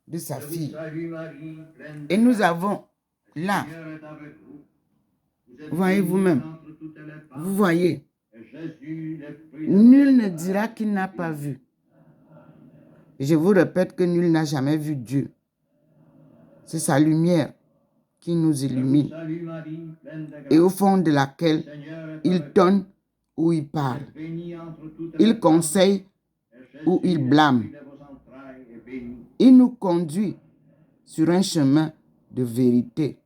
de sa Je vous fille. salue Marie, pleine de Et nous grâce. avons Le là, Seigneur est avec vous. Vous êtes vous voyez bénie vous-même, entre toutes les femmes, vous voyez, et Jésus, le fruit de vos nul ne entrailles, dira qu'il n'a pas vu. Et je vous répète que nul n'a jamais vu Dieu. C'est sa lumière qui nous Je vous illumine salue Marie, pleine de grâce. et au fond de Le laquelle Seigneur est il avec tonne ou il vous. Vous parle, êtes bénie entre toutes les il femmes, conseille et Jésus, ou il le blâme. fruit de vos entrailles, est béni. Il nous conduit sur un chemin de vérité.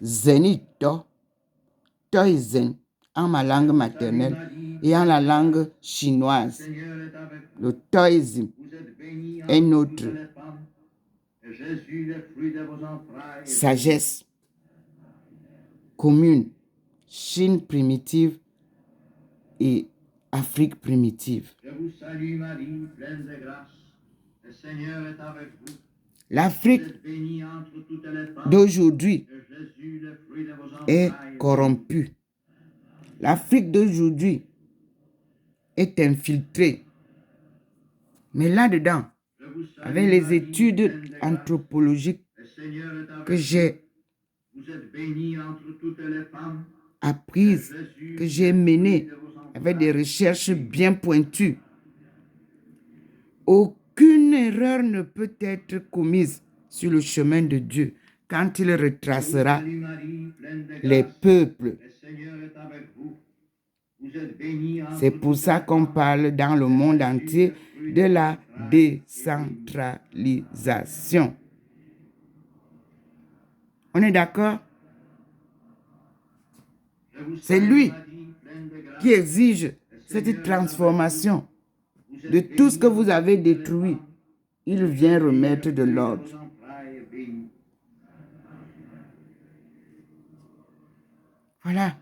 Zenito, toizen, en ma langue maternelle et en la langue chinoise. Le Seigneur est avec vous. Le toism Vous êtes bénie est entre notre toutes les femmes, et Jésus, le fruit de vos entrailles, est béni. sagesse commune, Chine primitive et Afrique primitive. Je vous salue Marie, pleine de grâce. Le Seigneur est avec vous. Vous L'Afrique êtes bénie entre toutes les femmes, d'aujourd'hui et Jésus, le fruit de vos est entrailles, corrompue. L'Afrique d'aujourd'hui est infiltrée. Mais là-dedans, Je vous salue, avec les Marie, études pleine de grâce. anthropologiques Le Seigneur est avec que vous. j'ai Vous êtes bénie entre toutes les femmes, et apprises, Jésus, que j'ai le fruit menées de vos entrailles, avec des recherches bien pointues, aucune erreur ne peut être commise sur le chemin de Dieu quand il retracera Salut Marie, pleine de les grâce. peuples. Le Seigneur est avec vous. Vous êtes bénie entre C'est pour toutes ça les qu'on femmes, parle dans le monde entier de la décentralisation. On est d'accord? Je vous C'est salue, lui Marie, pleine de grâce. qui exige Le cette Seigneur est transformation avec vous. Vous de êtes tout ce que bénie vous avez entre toutes les détruit. femmes, Il et vient Jésus, remettre le de fruit l'ordre. vos entrailles, est béni. Voilà.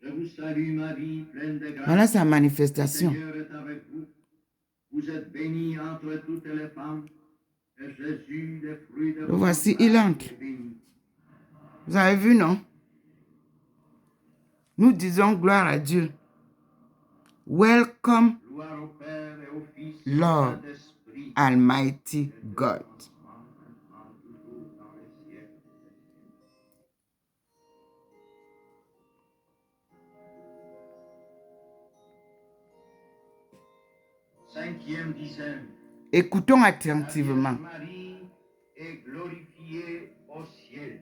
Je vous salue Marie, pleine de grâce. Voilà sa Le manifestation. Seigneur est avec vous. Vous êtes bénie entre toutes les femmes, et Jésus, le fruit de Le vos voici, entrailles, il entre. est béni. Vous avez vu, non? Nous disons gloire à Dieu. Welcome, Gloire au Père et au Fils et au Lord, Saint-Esprit. Almighty God. Toujours dans les siècles. Cinquième dizaine. Écoutons La attentivement. Vierge Marie est glorifiée au ciel.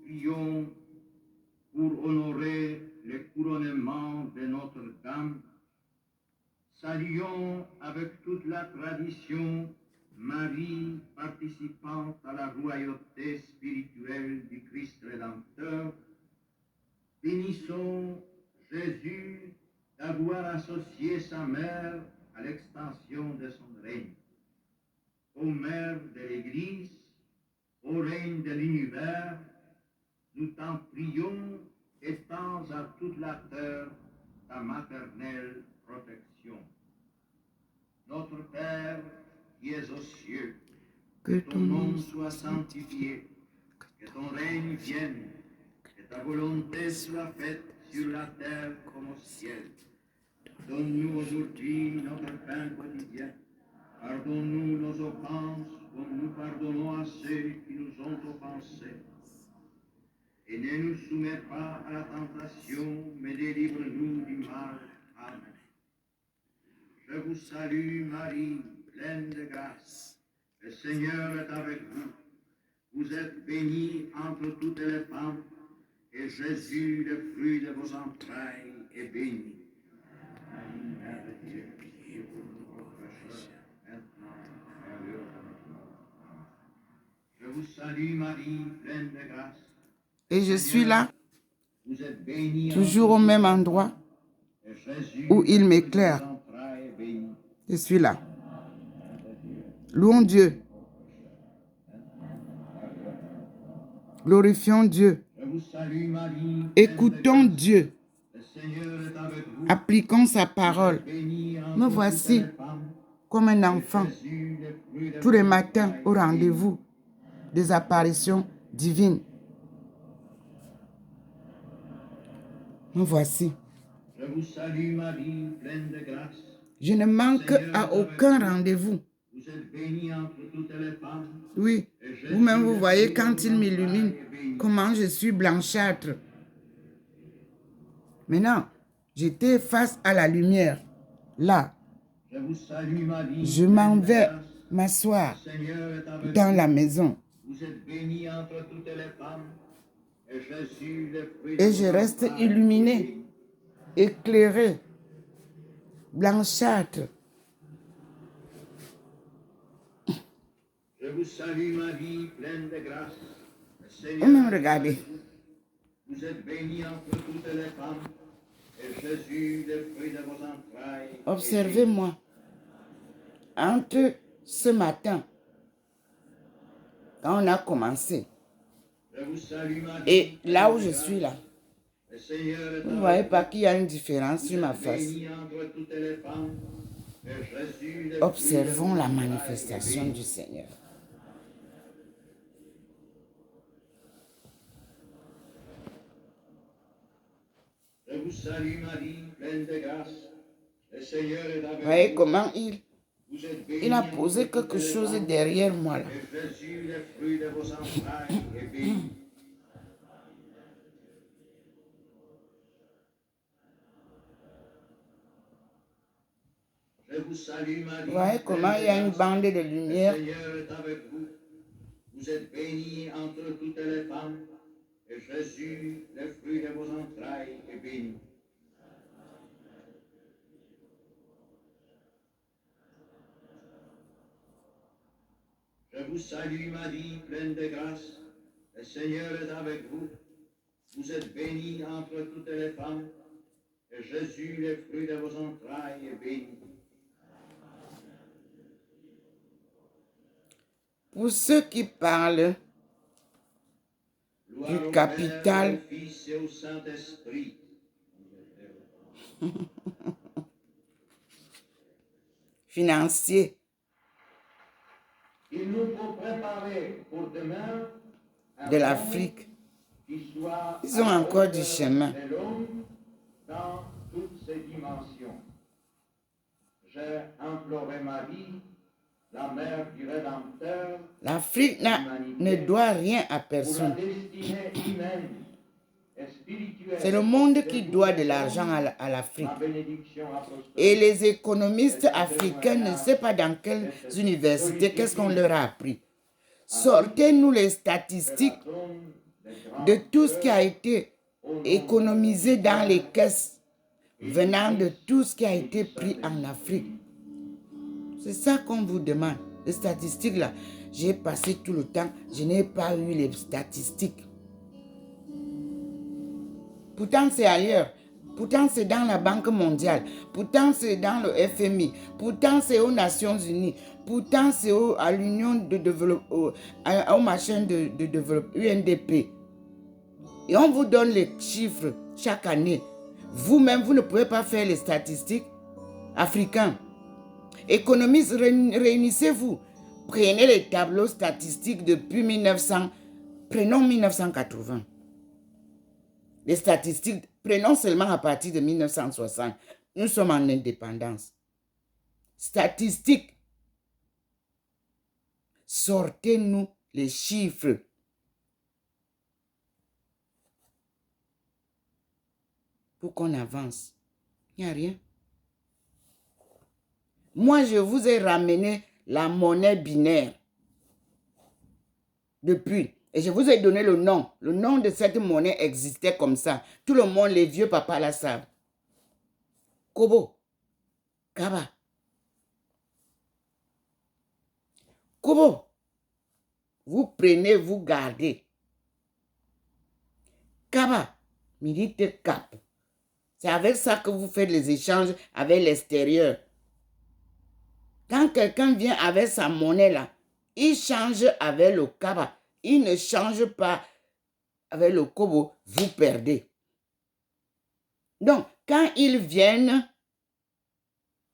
Prions pour honorer le couronnement de Notre-Dame. Saluons avec toute la tradition Marie participant à la royauté spirituelle du Christ Rédempteur. Bénissons Jésus d'avoir associé sa mère à l'extension de son règne. Ô Mère de l'Église, ô Reine de l'univers, nous t'en prions, étends à toute la terre ta maternelle protection. Notre Père qui es aux cieux, Que ton nom soit sanctifié, que ton règne vienne, que ta volonté soit faite sur la terre comme au ciel. Donne-nous aujourd'hui notre pain quotidien. Pardonne-nous nos offenses, comme nous pardonnons à ceux qui nous ont offensés. Et ne nous soumets pas à la tentation, mais délivre-nous du mal. Amen. Je vous salue, Marie, pleine de grâce. Le Seigneur est avec vous. Vous êtes bénie entre toutes les femmes, et Jésus, le fruit de vos entrailles, est béni. Mère de Dieu, priez pour nous pauvres pécheurs, maintenant et à l'heure de notre mort. Je vous salue, Marie, pleine de grâce. Et je suis là, Vous êtes bénie toujours au même endroit et Jésus, où il le fruit de m'éclaire. vos entrailles, est béni. Je suis là. Louons Dieu. Glorifions Dieu. Je vous salue, Marie, Écoutons Dieu. le Seigneur est avec vous. Appliquons sa parole. Bénie entre Me toutes voici les femmes, comme un enfant, Jésus, le fruit de tous les vos matins entrailles, au est béni. rendez-vous des apparitions divines. Me voici. Je vous salue, Marie, pleine de grâce. Je ne manque à aucun rendez-vous. Vous êtes bénie entre toutes les femmes. Oui, Et Jésus, vous-même vous le voyez fruit de quand vos il m'illumine, entrailles, est béni. comment je suis blanchâtre. Maintenant, j'étais face à la lumière. Là, Je vous salue, Marie, je m'en pleine de vais grâce. m'asseoir Le Seigneur est avec dans vous. la maison. Vous êtes bénie entre toutes les femmes. Et Jésus, le fruit de Et vos je reste entrailles, est illuminé, béni. éclairé, blanchâtre. Je vous salue, Marie, pleine de grâce. Le Seigneur Vous-même est regardez. avec vous. Vous êtes bénie entre toutes les femmes. Et Jésus, le fruit de vos entrailles, est béni. Observez-moi. Entre ce matin, quand on a commencé, Je vous salue, Marie, et là où pleine je de suis grâce. là, Le Seigneur est vous ne avec voyez vous. pas qu'il y a une différence Vous sur ma êtes face. bénie entre toutes les femmes. Et Jésus, le Observons fruit de la vos manifestation entrailles, est du béni. Seigneur. Je vous salue, Marie, pleine de grâce. Le Seigneur est avec Vous voyez vous. comment Vous êtes bénie il a entre posé toutes quelque les chose femmes. derrière moi là. Et Jésus, le fruit de vos entrailles, est béni. Je vous salue, Marie. Vous voyez comment pleine il y a de une grâce. bande de Le lumière. Seigneur est avec vous. Vous êtes bénie entre toutes les femmes. Et Jésus, le fruit de vos entrailles, est béni. Je vous salue, Marie, pleine de grâce. Le Seigneur est avec vous. Vous êtes bénie entre toutes les femmes. Et Jésus, le fruit de vos entrailles, est béni. Pour ceux qui parlent Gloire du au capital, Père, au Fils et au Saint-Esprit. financier, Il nous faut préparer pour demain un de monde l'Afrique, qui soit ils ont à la encore du hauteur chemin. de l'homme dans toutes ses dimensions. J'ai imploré Marie, la mère du Rédempteur, L'Afrique ne doit rien à pour la personne. destinée humaine et spirituelle. C'est le monde qui doit de l'argent à l'Afrique. La bénédiction apostolique. Et les économistes africains ne savent pas dans quelles universités, qu'est-ce qu'on leur a appris. Sortez-nous les statistiques de tout ce qui a été économisé dans les caisses venant de tout ce qui a été pris en Afrique. C'est ça qu'on vous demande. Les statistiques là, j'ai passé tout le temps, je n'ai pas eu les statistiques. Pourtant c'est ailleurs. Pourtant c'est dans la Banque mondiale. Pourtant c'est dans le FMI. Pourtant c'est aux Nations Unies. Pourtant c'est à l'Union de développement, au machin de développement, UNDP. Et on vous donne les chiffres chaque année. Vous-même, vous ne pouvez pas faire les statistiques africains. Économistes, réunissez-vous. Prenez les tableaux statistiques depuis 1900. Prenons 1980. Les statistiques, prenons seulement à partir de 1960. Nous sommes en indépendance. Statistiques. Sortez-nous les chiffres. Pour qu'on avance. Il n'y a rien. Moi, je vous ai ramené la monnaie binaire. Depuis. Et je vous ai donné le nom. Le nom de cette monnaie existait comme ça. Tout le monde, les vieux papas la savent. Kobo. Kaba. Kobo. Vous prenez, vous gardez. Kaba. Milite cap. C'est avec ça que vous faites les échanges avec l'extérieur. Quand quelqu'un vient avec sa monnaie là, il change avec le kaba. Il ne change pas avec le kobo, vous perdez. Donc, quand ils viennent,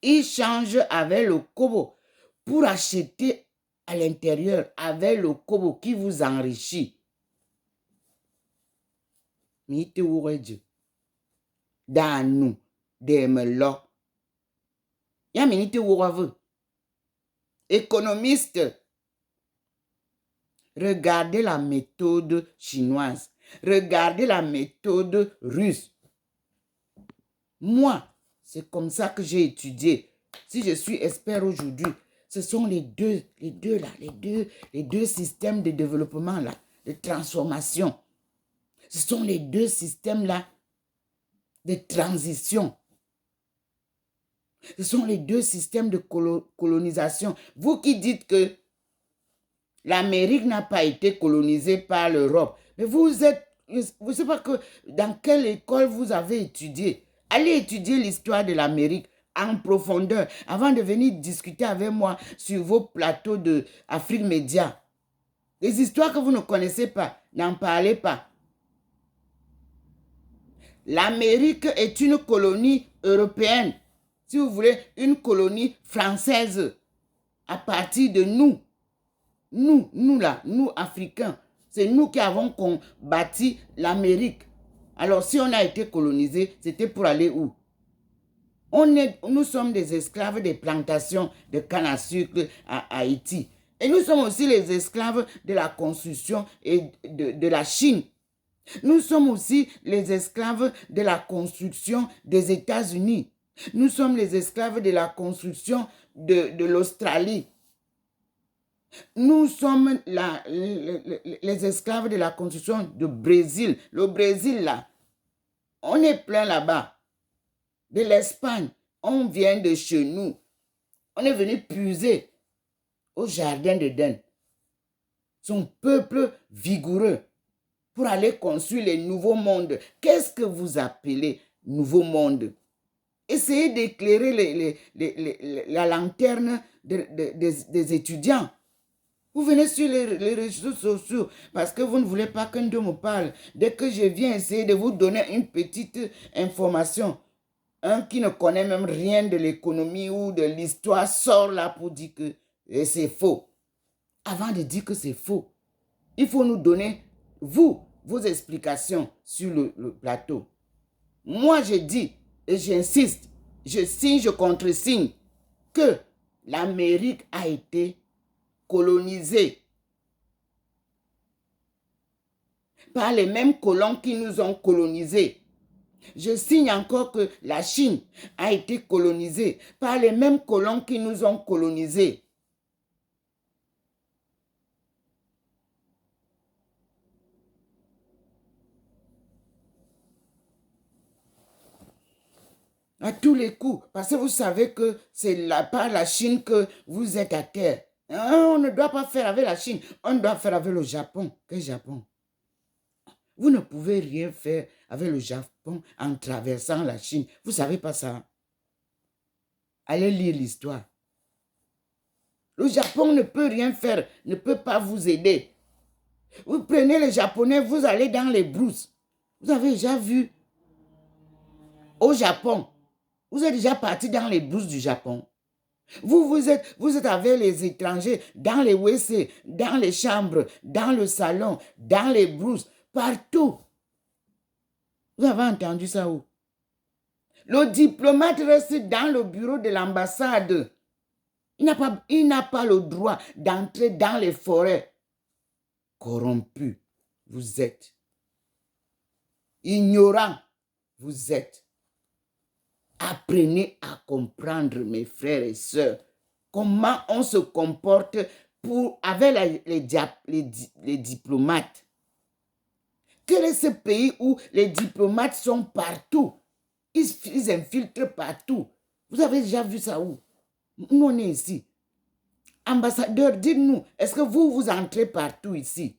ils changent avec le kobo pour acheter à l'intérieur avec le kobo qui vous enrichit. Mite wureje. Dans nous, des melo. Ya minite wurave. Économiste. Regardez la méthode chinoise. Regardez la méthode russe. Moi, c'est comme ça que j'ai étudié. Si je suis expert aujourd'hui, ce sont les deux systèmes de développement là, de transformation. Ce sont les deux systèmes là de transition. Ce sont les deux systèmes de colonisation. Vous qui dites que l'Amérique n'a pas été colonisée par l'Europe, mais vous ne savez pas que dans quelle école vous avez étudié. Allez étudier l'histoire de l'Amérique en profondeur avant de venir discuter avec moi sur vos plateaux de Afrique Média. Les histoires que vous ne connaissez pas, n'en parlez pas. L'Amérique est une colonie européenne. Si vous voulez, une colonie française à partir de nous. Nous là, nous Africains. C'est nous qui avons bâti l'Amérique. Alors si on a été colonisé, c'était pour aller où? Nous sommes des esclaves des plantations de canne à sucre à Haïti. Et nous sommes aussi les esclaves de la construction et de la Chine. Nous sommes aussi les esclaves de la construction des États-Unis. Nous sommes les esclaves de la construction de l'Australie. Nous sommes les esclaves de la construction du Brésil. Le Brésil, là, on est plein là-bas. De l'Espagne, on vient de chez nous. On est venu puiser au jardin d'Éden. Son peuple vigoureux pour aller construire les nouveaux mondes. Qu'est-ce que vous appelez nouveau monde? Essayez d'éclairer la lanterne des étudiants. Vous venez sur les réseaux sociaux parce que vous ne voulez pas qu'un Dieu me parle. Dès que je viens essayer de vous donner une petite information, un qui ne connaît même rien de l'économie ou de l'histoire sort là pour dire que c'est faux. Avant de dire que c'est faux, il faut nous donner, vos explications sur le plateau. Moi, je dis et j'insiste, je signe, je contresigne que l'Amérique a été colonisée par les mêmes colons qui nous ont colonisés. Je signe encore que la Chine a été colonisée par les mêmes colons qui nous ont colonisés. À tous les coups, parce que vous savez que c'est par la Chine que vous êtes à terre. On ne doit pas faire avec la Chine, on doit faire avec le Japon. Quel Japon? Vous ne pouvez rien faire avec le Japon en traversant la Chine. Vous ne savez pas ça. Allez lire l'histoire. Le Japon ne peut rien faire, ne peut pas vous aider. Vous prenez les Japonais, vous allez dans les brousses. Vous avez déjà vu au Japon. Vous êtes déjà parti dans les brousses du Japon. Vous êtes avec les étrangers dans les WC, dans les chambres, dans le salon, dans les brousses, partout. Vous avez entendu ça où? Le diplomate reste dans le bureau de l'ambassade. Il n'a pas le droit d'entrer dans les forêts. Corrompu, vous êtes. Ignorant, vous êtes. Apprenez à comprendre, mes frères et sœurs, comment on se comporte avec les diplomates. Quel est ce pays où les diplomates sont partout? Ils infiltrent partout. Vous avez déjà vu ça où? Nous, on est ici. Ambassadeur, dites-nous, est-ce que vous entrez partout ici?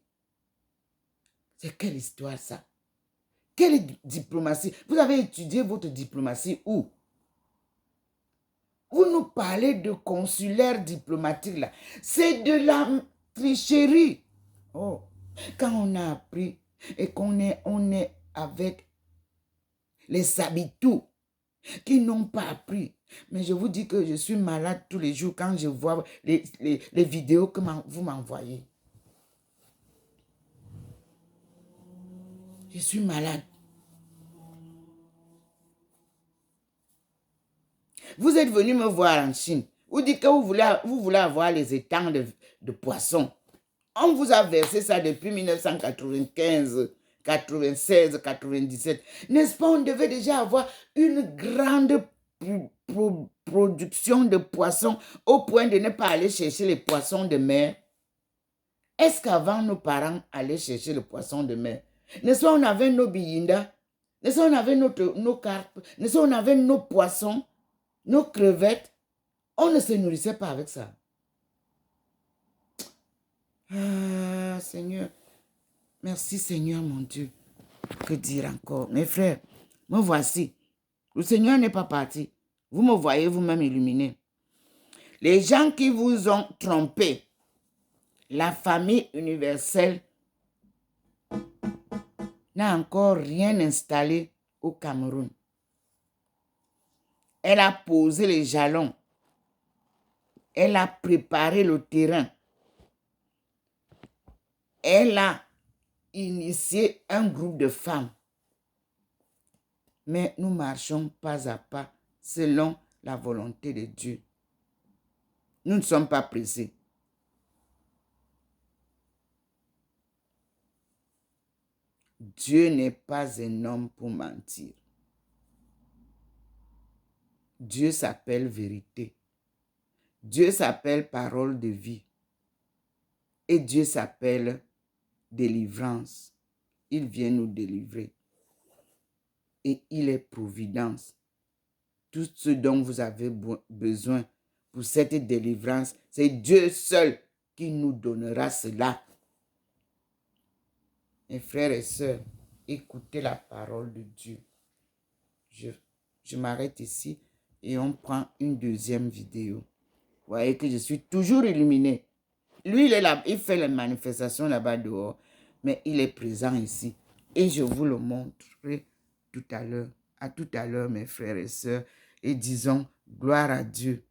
C'est quelle histoire ça? Quelle diplomatie? Vous avez étudié votre diplomatie où? Vous nous parlez de consulaire diplomatique là. C'est de la tricherie. Oh, quand on a appris et qu'on est avec les Sabitou qui n'ont pas appris. Mais je vous dis que je suis malade tous les jours quand je vois les vidéos que vous m'envoyez. Je suis malade. Vous êtes venu me voir en Chine. Vous dites que vous voulez avoir les étangs de poissons. On vous a versé ça depuis 1995, 96, 97. N'est-ce pas, on devait déjà avoir une grande production de poissons au point de ne pas aller chercher les poissons de mer. Est-ce qu'avant, nos parents allaient chercher le poisson de mer? N'est-ce pas, on avait nos biyinda? N'est-ce pas, on avait nos carpes? N'est-ce pas, on avait nos poissons, nos crevettes? On ne se nourrissait pas avec ça. Ah, Seigneur. Merci, Seigneur, mon Dieu. Que dire encore? Mes frères, me voici. Le Seigneur n'est pas parti. Vous me voyez vous-même illuminé. Les gens qui vous ont trompé, la famille universelle n'a encore rien installé au Cameroun. Elle a posé les jalons. Elle a préparé le terrain. Elle a initié un groupe de femmes. Mais nous marchons pas à pas selon la volonté de Dieu. Nous ne sommes pas pressés. Dieu n'est pas un homme pour mentir. Dieu s'appelle vérité. Dieu s'appelle parole de vie. Et Dieu s'appelle délivrance. Il vient nous délivrer. Et il est providence. Tout ce dont vous avez besoin pour cette délivrance, c'est Dieu seul qui nous donnera cela. Mes frères et sœurs, écoutez la parole de Dieu. Je m'arrête ici et on prend une deuxième vidéo. Vous voyez que je suis toujours illuminé. Lui, il est là, il fait les manifestations là-bas dehors, mais il est présent ici. Et je vous le montrerai tout à l'heure. À tout à l'heure, mes frères et sœurs. Et disons, gloire à Dieu.